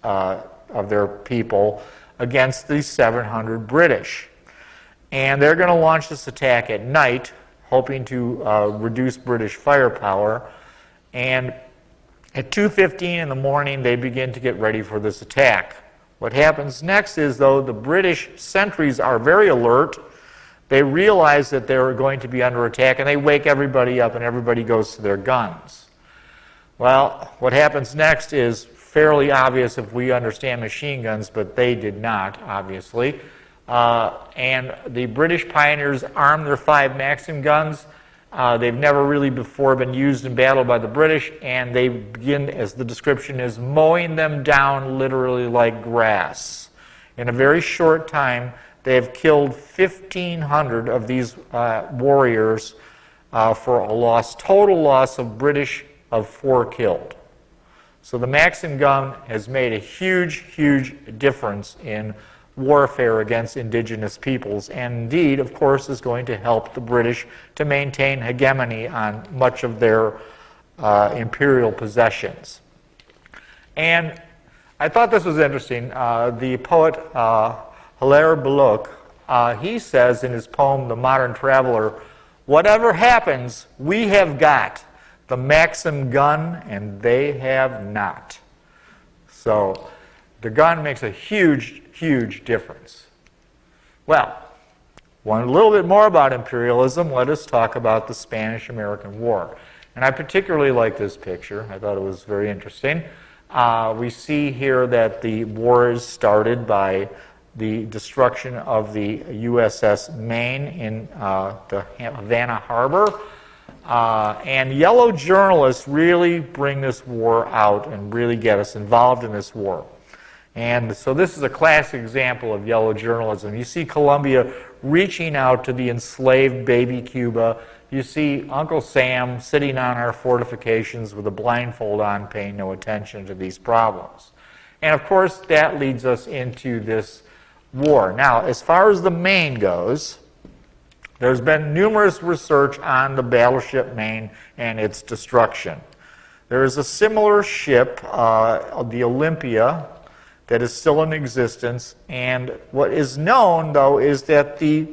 of their people against the 700 British. And they're going to launch this attack at night, hoping to reduce British firepower. And at 2:15 in the morning, they begin to get ready for this attack. What happens next is, though, the British sentries are very alert. They realize that they're going to be under attack, and they wake everybody up, and everybody goes to their guns. Well, what happens next is fairly obvious if we understand machine guns, but they did not, obviously. And the British pioneers armed their 5 Maxim guns. They've never really before been used in battle by the British, and they begin, as the description is, mowing them down literally like grass. In a very short time, they have killed 1,500 of these warriors for a total loss of British of 4 killed. So the Maxim gun has made a huge, huge difference in warfare against indigenous peoples, and indeed, of course, is going to help the British to maintain hegemony on much of their imperial possessions. And I thought this was interesting. The poet Hilaire Belloc, he says in his poem, The Modern Traveler, "Whatever happens, we have got the Maxim gun, and they have not." So the gun makes a huge, huge difference. Well, want a little bit more about imperialism, let us talk about the Spanish-American War. And I particularly like this picture. I thought it was very interesting. We see here that the war is started by the destruction of the USS Maine in the Havana Harbor. And yellow journalists really bring this war out and really get us involved in this war. And so this is a classic example of yellow journalism. You see Columbia reaching out to the enslaved baby Cuba. You see Uncle Sam sitting on our fortifications with a blindfold on, paying no attention to these problems. And of course, that leads us into this war. Now, as far as the Maine goes, there's been numerous research on the battleship Maine and its destruction. There is a similar ship, the Olympia, that is still in existence, and what is known, though, is that the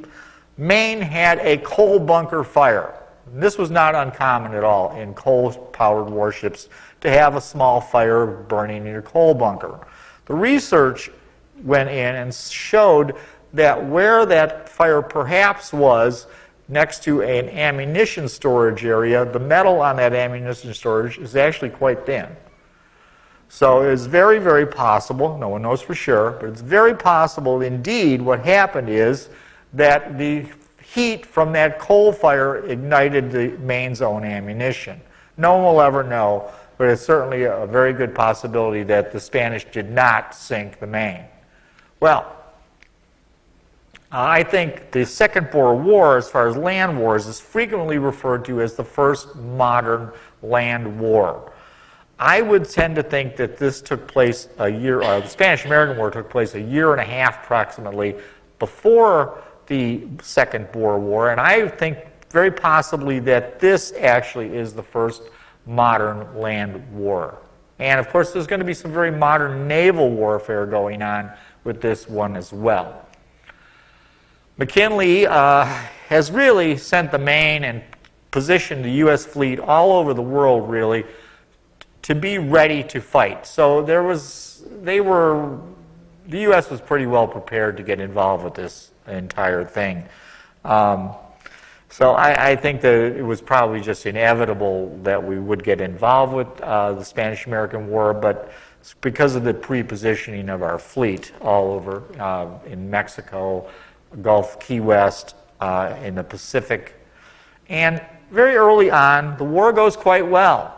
Maine had a coal bunker fire. And this was not uncommon at all in coal-powered warships to have a small fire burning in your coal bunker. The research went in and showed that where that fire perhaps was next to an ammunition storage area, the metal on that ammunition storage is actually quite thin. So it's very, very possible, no one knows for sure, but it's very possible indeed what happened is that the heat from that coal fire ignited the Maine's own ammunition. No one will ever know, but it's certainly a very good possibility that the Spanish did not sink the Maine. Well, I think the Second Boer War, as far as land wars, is frequently referred to as the first modern land war. I would tend to think that this took place the Spanish-American War took place a year and a half approximately before the Second Boer War, and I think very possibly that this actually is the first modern land war. And of course, there's going to be some very modern naval warfare going on with this one as well. McKinley has really sent the Maine and positioned the U.S. fleet all over the world, really, to be ready to fight. So the U.S. was pretty well prepared to get involved with this entire thing. So I think that it was probably just inevitable that we would get involved with the Spanish-American War, but because of the pre-positioning of our fleet all over in Mexico, Gulf, Key West, in the Pacific. And very early on, the war goes quite well.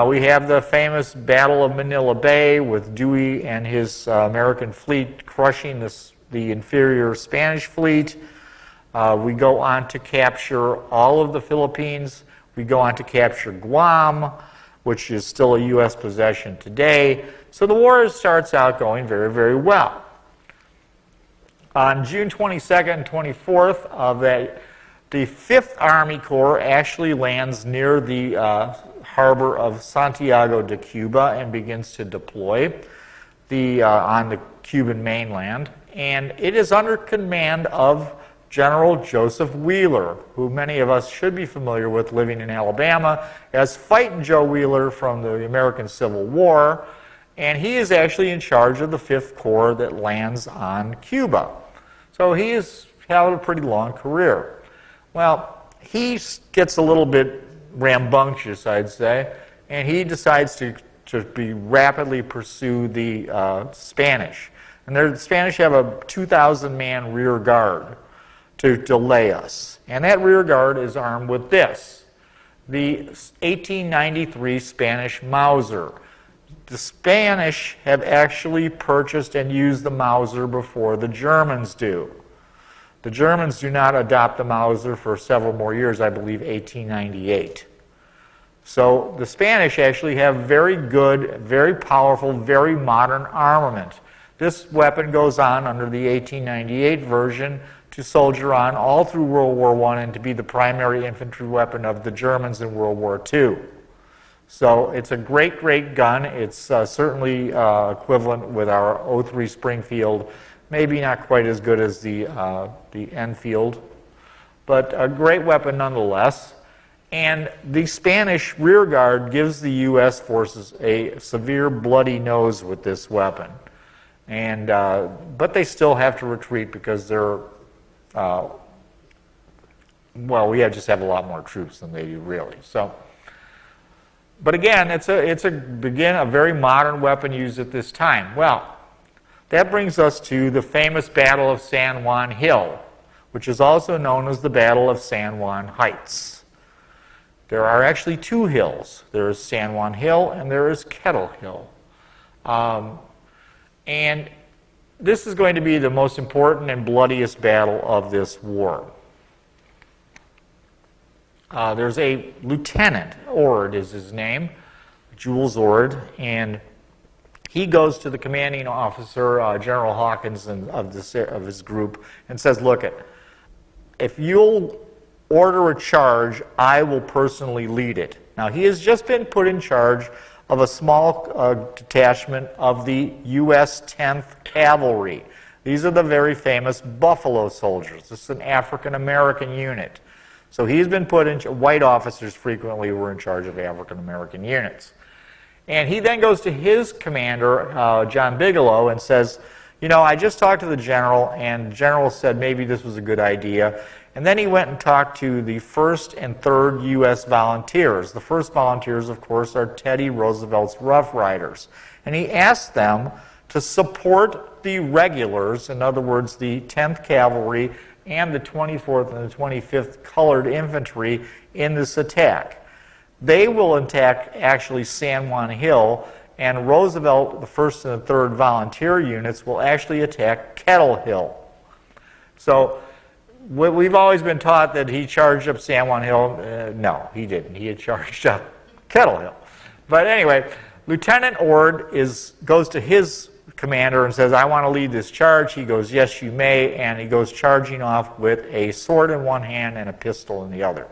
We have the famous Battle of Manila Bay with Dewey and his American fleet crushing the inferior Spanish fleet. We go on to capture all of the Philippines. We go on to capture Guam, which is still a U.S. possession today. So the war starts out going very, very well. On June 22nd and 24th, the 5th Army Corps actually lands near the harbor of Santiago de Cuba and begins to deploy on the Cuban mainland. And it is under command of General Joseph Wheeler, who many of us should be familiar with living in Alabama as Fightin' Joe Wheeler from the American Civil War. And he is actually in charge of the 5th Corps that lands on Cuba. So he has had a pretty long career. Well, he gets a little bit rambunctious, I'd say, and he decides to rapidly pursue the Spanish. And the Spanish have a 2,000-man rear guard to delay us. And that rear guard is armed with this, the 1893 Spanish Mauser. The Spanish have actually purchased and used the Mauser before the Germans do. The Germans do not adopt the Mauser for several more years, I believe 1898. So the Spanish actually have very good, very powerful, very modern armament. This weapon goes on under the 1898 version to soldier on all through World War I and to be the primary infantry weapon of the Germans in World War II. So it's a great, great gun. It's certainly equivalent with our 03 Springfield. Maybe not quite as good as the Enfield, but a great weapon nonetheless. And the Spanish rear guard gives the U.S. forces a severe bloody nose with this weapon. And but they still have to retreat because they're well, we just have a lot more troops than they do, really. So, but again, it's a very modern weapon used at this time. Well, that brings us to the famous Battle of San Juan Hill, which is also known as the Battle of San Juan Heights. There are actually two hills. There is San Juan Hill and there is Kettle Hill. And this is going to be the most important and bloodiest battle of this war. There's a lieutenant, Ord is his name, Jules Ord, and he goes to the commanding officer, General Hawkins, of his group, and says, look, if you'll order a charge, I will personally lead it. Now, he has just been put in charge of a small detachment of the U.S. 10th Cavalry. These are the very famous Buffalo Soldiers. This is an African-American unit. So he's been put in, white officers frequently were in charge of African-American units. And he then goes to his commander, John Bigelow, and says, you know, I just talked to the general, and the general said maybe this was a good idea. And then he went and talked to the 1st and 3rd U.S. Volunteers. The 1st Volunteers, of course, are Teddy Roosevelt's Rough Riders. And he asked them to support the regulars, in other words, the 10th Cavalry and the 24th and the 25th Colored Infantry in this attack. They will attack, actually, San Juan Hill, and Roosevelt, the 1st and the 3rd Volunteer units, will actually attack Kettle Hill. So we've always been taught that he charged up San Juan Hill. No, he didn't. He had charged up Kettle Hill. But anyway, Lieutenant Ord goes to his commander and says, I want to lead this charge. He goes, yes, you may. And he goes charging off with a sword in one hand and a pistol in the other.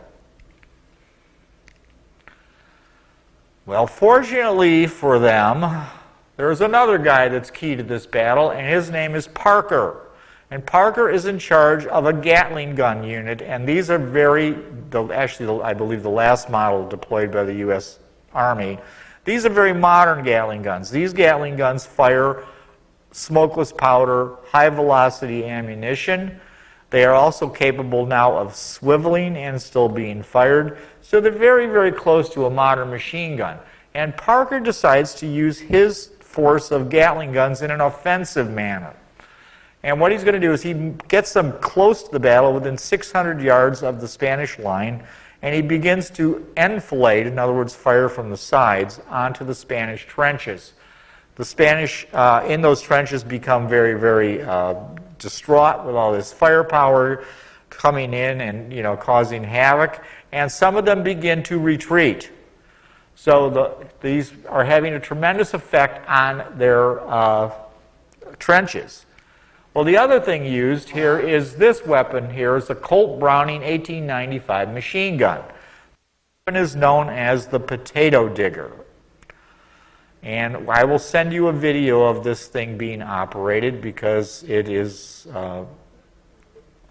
Well, fortunately for them, there's another guy that's key to this battle, and his name is Parker. And Parker is in charge of a Gatling gun unit, and these are actually, I believe, the last model deployed by the U.S. Army. These are very modern Gatling guns. These Gatling guns fire smokeless powder, high-velocity ammunition. They are also capable now of swiveling and still being fired. So they're very, very close to a modern machine gun. And Parker decides to use his force of Gatling guns in an offensive manner. And what he's going to do is he gets them close to the battle, within 600 yards of the Spanish line, and he begins to enfilade, in other words, fire from the sides, onto the Spanish trenches. The Spanish in those trenches become very, very distraught with all this firepower coming in and, you know, causing havoc, and some of them begin to retreat. So these are having a tremendous effect on their trenches. Well, the other thing used here is this weapon here is a Colt Browning 1895 machine gun. The weapon is known as the potato digger. And I will send you a video of this thing being operated because it is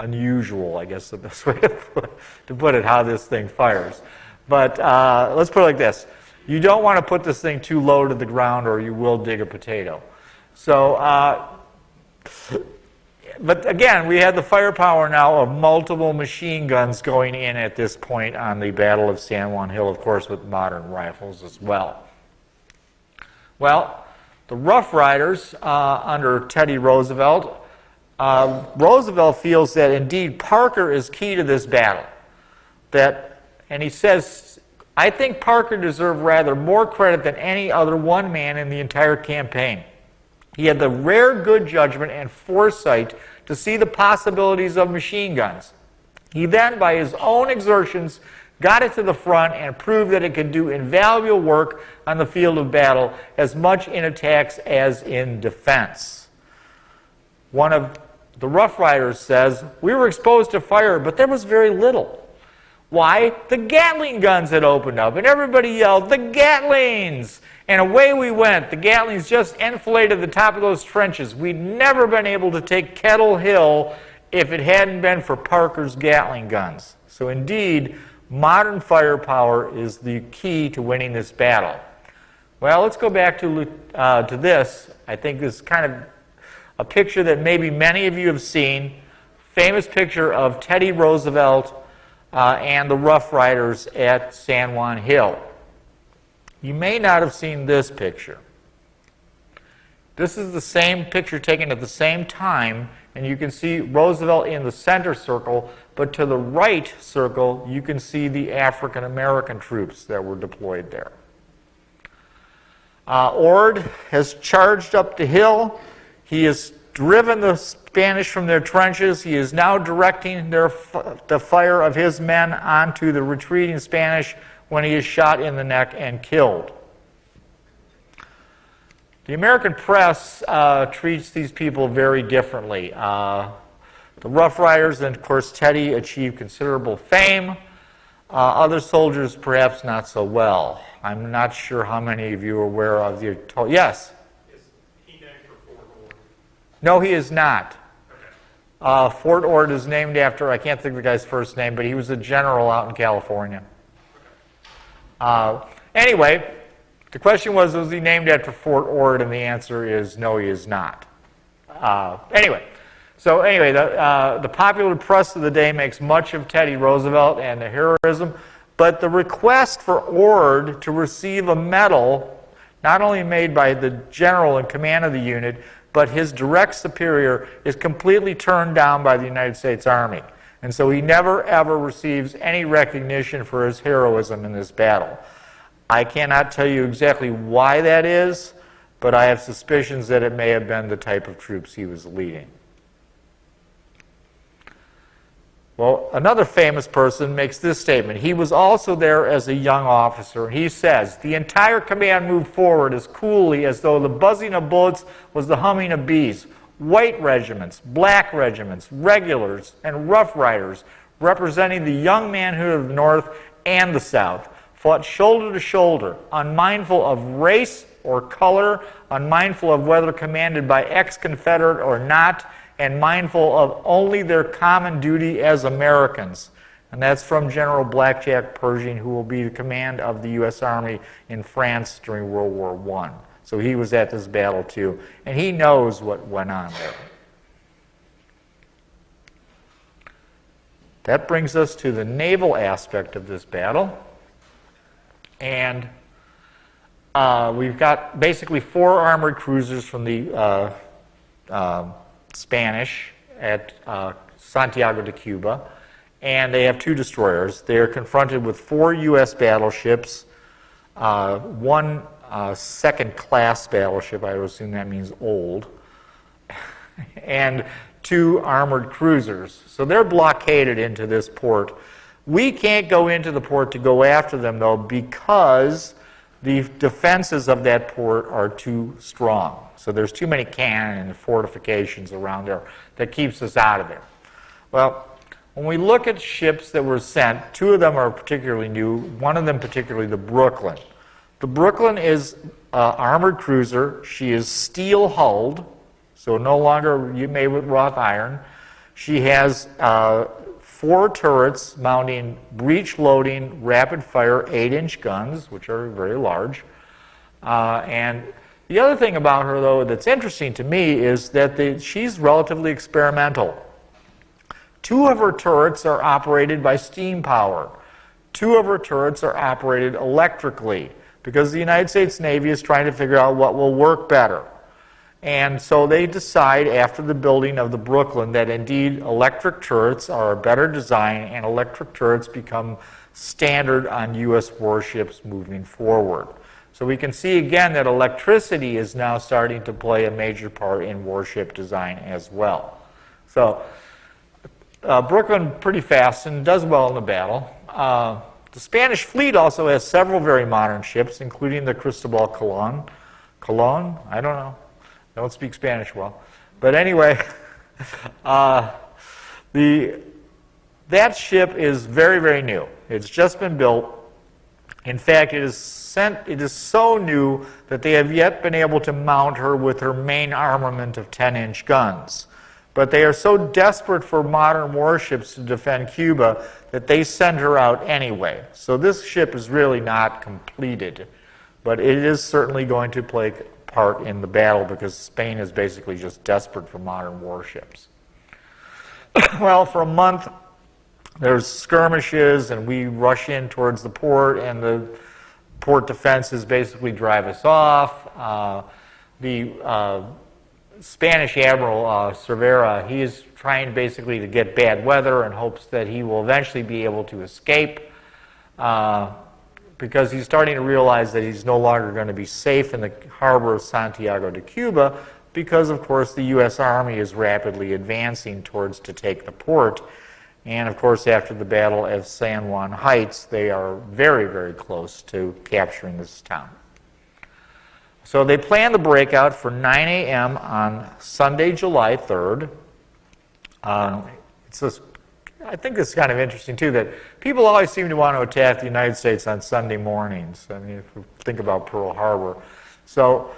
unusual, I guess the best way to put it, how this thing fires. But let's put it like this. You don't want to put this thing too low to the ground or you will dig a potato. So, but again, we had the firepower now of multiple machine guns going in at this point on the Battle of San Juan Hill, of course, with modern rifles as well. Well, the Rough Riders under Teddy Roosevelt, Roosevelt feels that indeed Parker is key to this battle. And he says, I think Parker deserved rather more credit than any other one man in the entire campaign. He had the rare good judgment and foresight to see the possibilities of machine guns. He then, by his own exertions, got it to the front and proved that it could do invaluable work on the field of battle, as much in attacks as in defense. One of the Rough Riders says, we were exposed to fire, but there was very little. Why? The Gatling guns had opened up, and everybody yelled, the Gatlings! And away we went. The Gatlings just enfiladed the top of those trenches. We'd never been able to take Kettle Hill if it hadn't been for Parker's Gatling guns. So indeed, modern firepower is the key to winning this battle. Well, let's go back to this. I think this is kind of a picture that maybe many of you have seen. Famous picture of Teddy Roosevelt and the Rough Riders at San Juan Hill. You may not have seen this picture. This is the same picture taken at the same time, and you can see Roosevelt in the center circle, but to the right circle you can see the African American troops that were deployed there. Ord has charged up the hill. He has driven the Spanish from their trenches. He is now directing the fire of his men onto the retreating Spanish when he is shot in the neck and killed. The American press treats these people very differently. The Rough Riders and, of course, Teddy achieved considerable fame. Other soldiers, perhaps not so well. I'm not sure how many of you are aware of the... Yes? No, he is not. Okay. Fort Ord is named after, I can't think of the guy's first name, but he was a general out in California. Anyway, the question was he named after Fort Ord? And the answer is no, he is not. Anyway, the popular press of the day makes much of Teddy Roosevelt and the heroism, but the request for Ord to receive a medal, not only made by the general in command of the unit, but his direct superior, is completely turned down by the United States Army. And so he never, ever receives any recognition for his heroism in this battle. I cannot tell you exactly why that is, but I have suspicions that it may have been the type of troops he was leading. Well, another famous person makes this statement. He was also there as a young officer. He says, the entire command moved forward as coolly as though the buzzing of bullets was the humming of bees. White regiments, black regiments, regulars, and Rough Riders, representing the young manhood of the North and the South, fought shoulder to shoulder, unmindful of race or color, unmindful of whether commanded by ex-Confederate or not, and mindful of only their common duty as Americans. And that's from General Blackjack Pershing, who will be the command of the U.S. Army in France during World War I. So he was at this battle too, and he knows what went on there. That brings us to the naval aspect of this battle. And we've got basically 4 armored cruisers from the Spanish at Santiago de Cuba, and they have 2 destroyers. They are confronted with 4 U.S. battleships, 1 second-class battleship, I would assume that means old, and 2 armored cruisers. So they're blockaded into this port. We can't go into the port to go after them, though, because the defenses of that port are too strong. So there's too many cannon and fortifications around there that keeps us out of there. Well, when we look at ships that were sent, 2 of them are particularly new, one of them particularly the Brooklyn. The Brooklyn is an armored cruiser. She is steel-hulled, so no longer made with wrought iron. She has 4 turrets mounting breech-loading, rapid-fire 8-inch guns, which are very large. And the other thing about her, though, that's interesting to me is that she's relatively experimental. 2 of her turrets are operated by steam power. 2 of her turrets are operated electrically. because the United States Navy is trying to figure out what will work better. And so they decide after the building of the Brooklyn that indeed electric turrets are a better design, and electric turrets become standard on U.S. warships moving forward. So we can see again that electricity is now starting to play a major part in warship design as well. So Brooklyn pretty fast and does well in the battle. The Spanish fleet also has several very modern ships, including the Cristobal Colon. Colon? I don't know. I don't speak Spanish well. But anyway, that ship is very, very new. It's just been built. In fact, it is so new that they have yet been able to mount her with her main armament of 10-inch guns. But they are so desperate for modern warships to defend Cuba that they send her out anyway. So this ship is really not completed, but it is certainly going to play part in the battle because Spain is basically just desperate for modern warships. Well, for a month, there's skirmishes, and we rush in towards the port, and the port defenses basically drive us off. The Spanish Admiral Cervera, he is trying basically to get bad weather and hopes that he will eventually be able to escape because he's starting to realize that he's no longer going to be safe in the harbor of Santiago de Cuba because, of course, the U.S. Army is rapidly advancing towards to take the port. And, of course, after the Battle of San Juan Heights, they are very, very close to capturing this town. So they plan the breakout for 9 a.m. on Sunday, July 3rd. I think it's kind of interesting, too, that people always seem to want to attack the United States on Sunday mornings. I mean, if we think about Pearl Harbor. So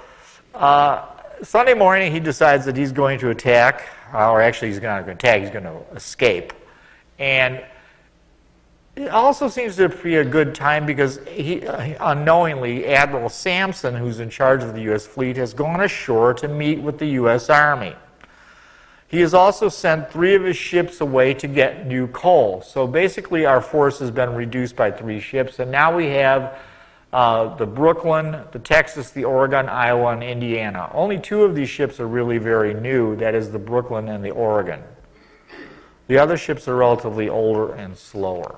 Sunday morning, he decides that he's going to attack, or actually he's not going to attack, he's going to escape. And it also seems to be a good time because unknowingly, Admiral Sampson, who's in charge of the U.S. fleet, has gone ashore to meet with the U.S. Army. He has also sent 3 of his ships away to get new coal. So basically, our force has been reduced by 3 ships, and now we have the Brooklyn, the Texas, the Oregon, Iowa, and Indiana. Only 2 of these ships are really very new. That is the Brooklyn and the Oregon. The other ships are relatively older and slower.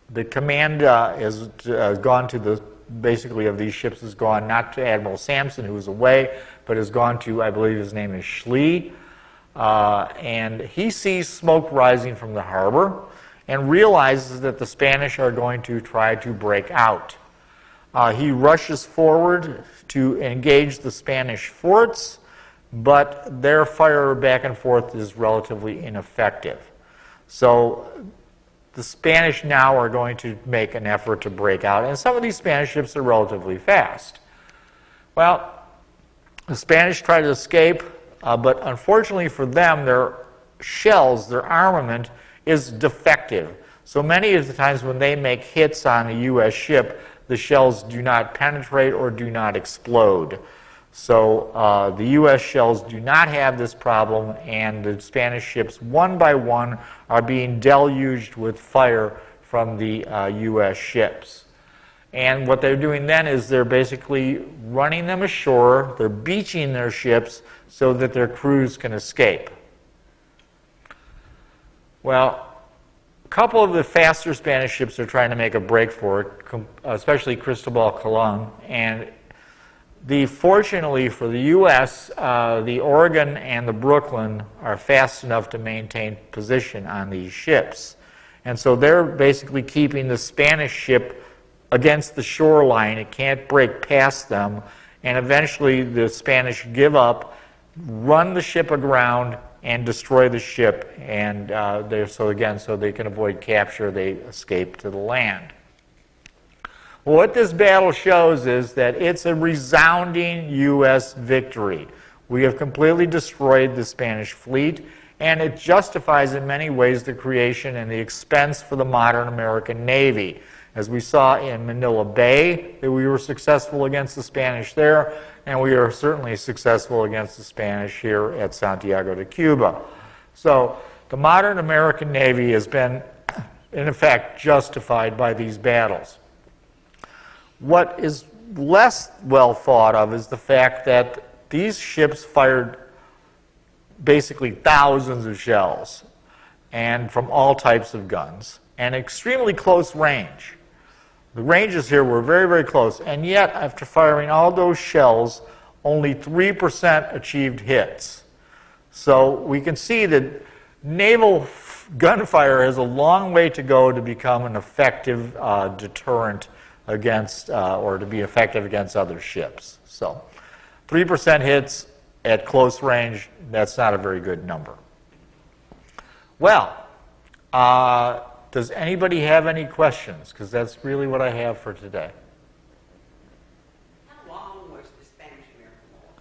The command has gone to basically of these ships has gone not to Admiral Sampson, who is away, but has gone to, I believe his name is Schley. And he sees smoke rising from the harbor and realizes that the Spanish are going to try to break out. He rushes forward to engage the Spanish forts, but their fire back and forth is relatively ineffective. So the Spanish now are going to make an effort to break out, and some of these Spanish ships are relatively fast. Well, the Spanish try to escape, but unfortunately for them, their shells, their armament, is defective. So many of the times when they make hits on a U.S. ship, the shells do not penetrate or do not explode. So the U.S. shells do not have this problem, and the Spanish ships, one by one, are being deluged with fire from the U.S. ships. And what they're doing then is they're basically running them ashore, they're beaching their ships so that their crews can escape. Well, a couple of the faster Spanish ships are trying to make a break for it, especially Cristobal Colon, and fortunately for the U.S., the Oregon and the Brooklyn are fast enough to maintain position on these ships. And so they're basically keeping the Spanish ship against the shoreline. It can't break past them. And eventually the Spanish give up, run the ship aground, and destroy the ship. And so they can avoid capture, they escape to the land. What this battle shows is that it's a resounding U.S. victory. We have completely destroyed the Spanish fleet, and it justifies in many ways the creation and the expense for the modern American Navy. As we saw in Manila Bay, that we were successful against the Spanish there, and we are certainly successful against the Spanish here at Santiago de Cuba. So the modern American Navy has been, in effect, justified by these battles. What is less well thought of is the fact that these ships fired basically thousands of shells, and from all types of guns, and extremely close range. The ranges here were very, very close, and yet after firing all those shells, only 3% achieved hits. So we can see that naval gunfire has a long way to go to become an effective deterrent against, or to be effective against other ships. So 3% hits at close range, that's not a very good number. Well, does anybody have any questions? Because that's really what I have for today. How long was the Spanish-American War?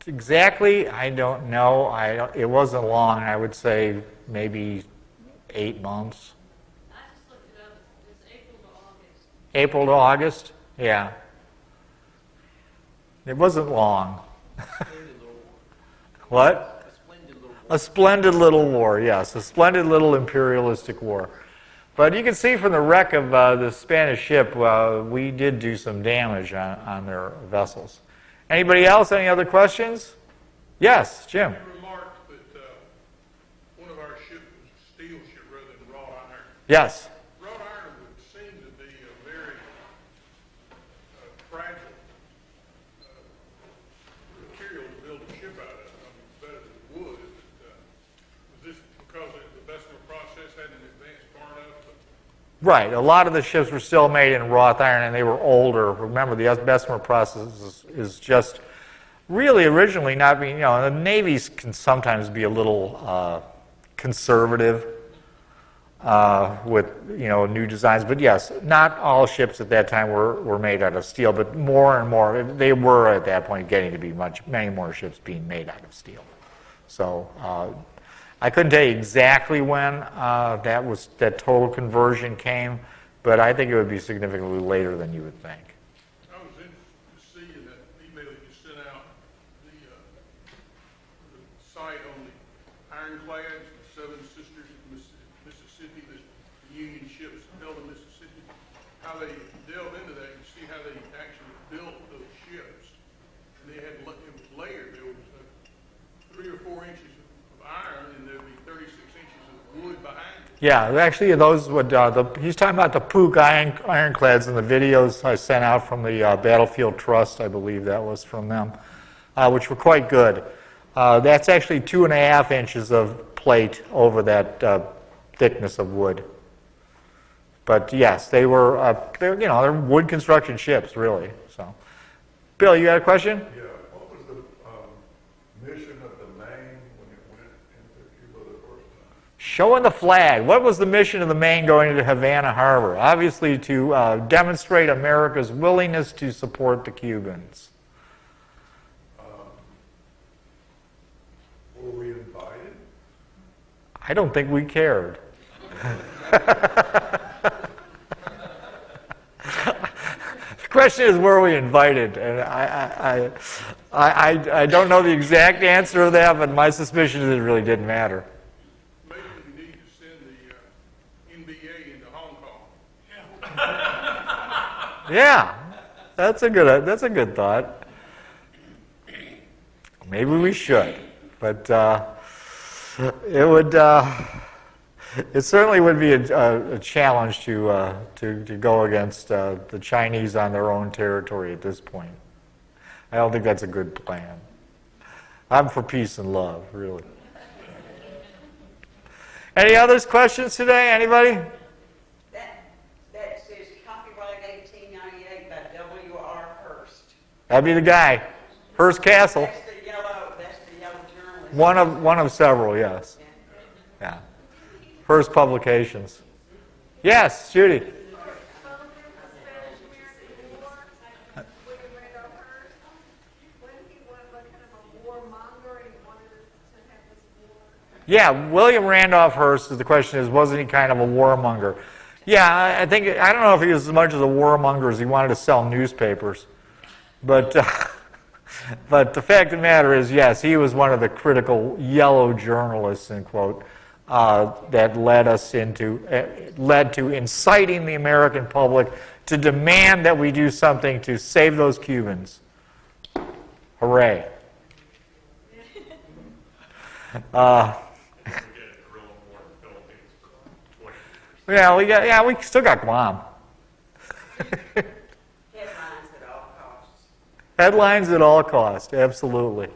Exactly, I don't know. It wasn't long. I would say maybe 8 months. I just looked it up. It's April to August. April to August? Yeah. It wasn't long. What? A splendid little war, yes. A splendid little imperialistic war. But you can see from the wreck of the Spanish ship, we did do some damage on their vessels. Anybody else? Any other questions? Yes, Jim. You remarked that one of our ships was a steel ship rather than wrought iron. Yes. Wrought iron would seem to be a very fragile material to build a ship out of. Better than wood. Was this because the Bessemer process hadn't advanced far enough? Right. A lot of the ships were still made in wrought iron, and they were older. Remember, the Bessemer process is just really originally not being, the navies can sometimes be a little conservative with, new designs. But yes, not all ships at that time were made out of steel, but more and more, they were at that point getting to be many more ships being made out of steel. So I couldn't tell you exactly when that total conversion came, but I think it would be significantly later than you would think. I was interested to see in that email you sent out the site on the ironclads, the Seven Sisters of Mississippi, the Union ships held in Mississippi, how they delve into that. You see how they actually built those ships, and they had it was layered. There was 3 or 4 inches of iron, and there would be 36 inches of wood behind it. Yeah, actually, those would. He's talking about the Pook ironclads in the videos I sent out from the Battlefield Trust. I believe that was from them, which were quite good. That's actually 2.5 inches of plate over that thickness of wood. But yes, they're wood construction ships, really. So, Bill, you got a question? Yeah, what was the mission of the Maine when it went into Cuba the first time? Showing the flag. What was the mission of the Maine going into Havana Harbor? Obviously to demonstrate America's willingness to support the Cubans. Were we invited? I don't think we cared. The question is, were we invited? And I don't know the exact answer to that, but my suspicion is it really didn't matter. Maybe we need to send the NBA into Hong Kong. Yeah, that's a good thought. Maybe we should, but it certainly would be a challenge to go against the Chinese on their own territory at this point. I don't think that's a good plan. I'm for peace and love, really. Any other questions today? Anybody? That says copyright 1898 by W.R. Hearst. That'd be the guy. Hearst Castle. That's the yellow journalist. One of several, yes. Yeah. Hearst Publications. Yes, Judy. Yeah, William Randolph Hearst, the question is, wasn't he kind of a warmonger? Yeah, I don't know if he was as much as a warmonger as he wanted to sell newspapers. But, but the fact of the matter is, yes, he was one of the critical yellow journalists, in quote, that led to inciting the American public to demand that we do something to save those Cubans. Hooray. We still got Guam. Headlines at all costs. Headlines at all cost, absolutely.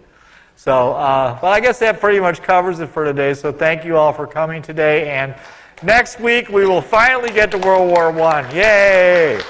So, well, I guess that pretty much covers it for today. So thank you all for coming today. And next week we will finally get to World War I. Yay!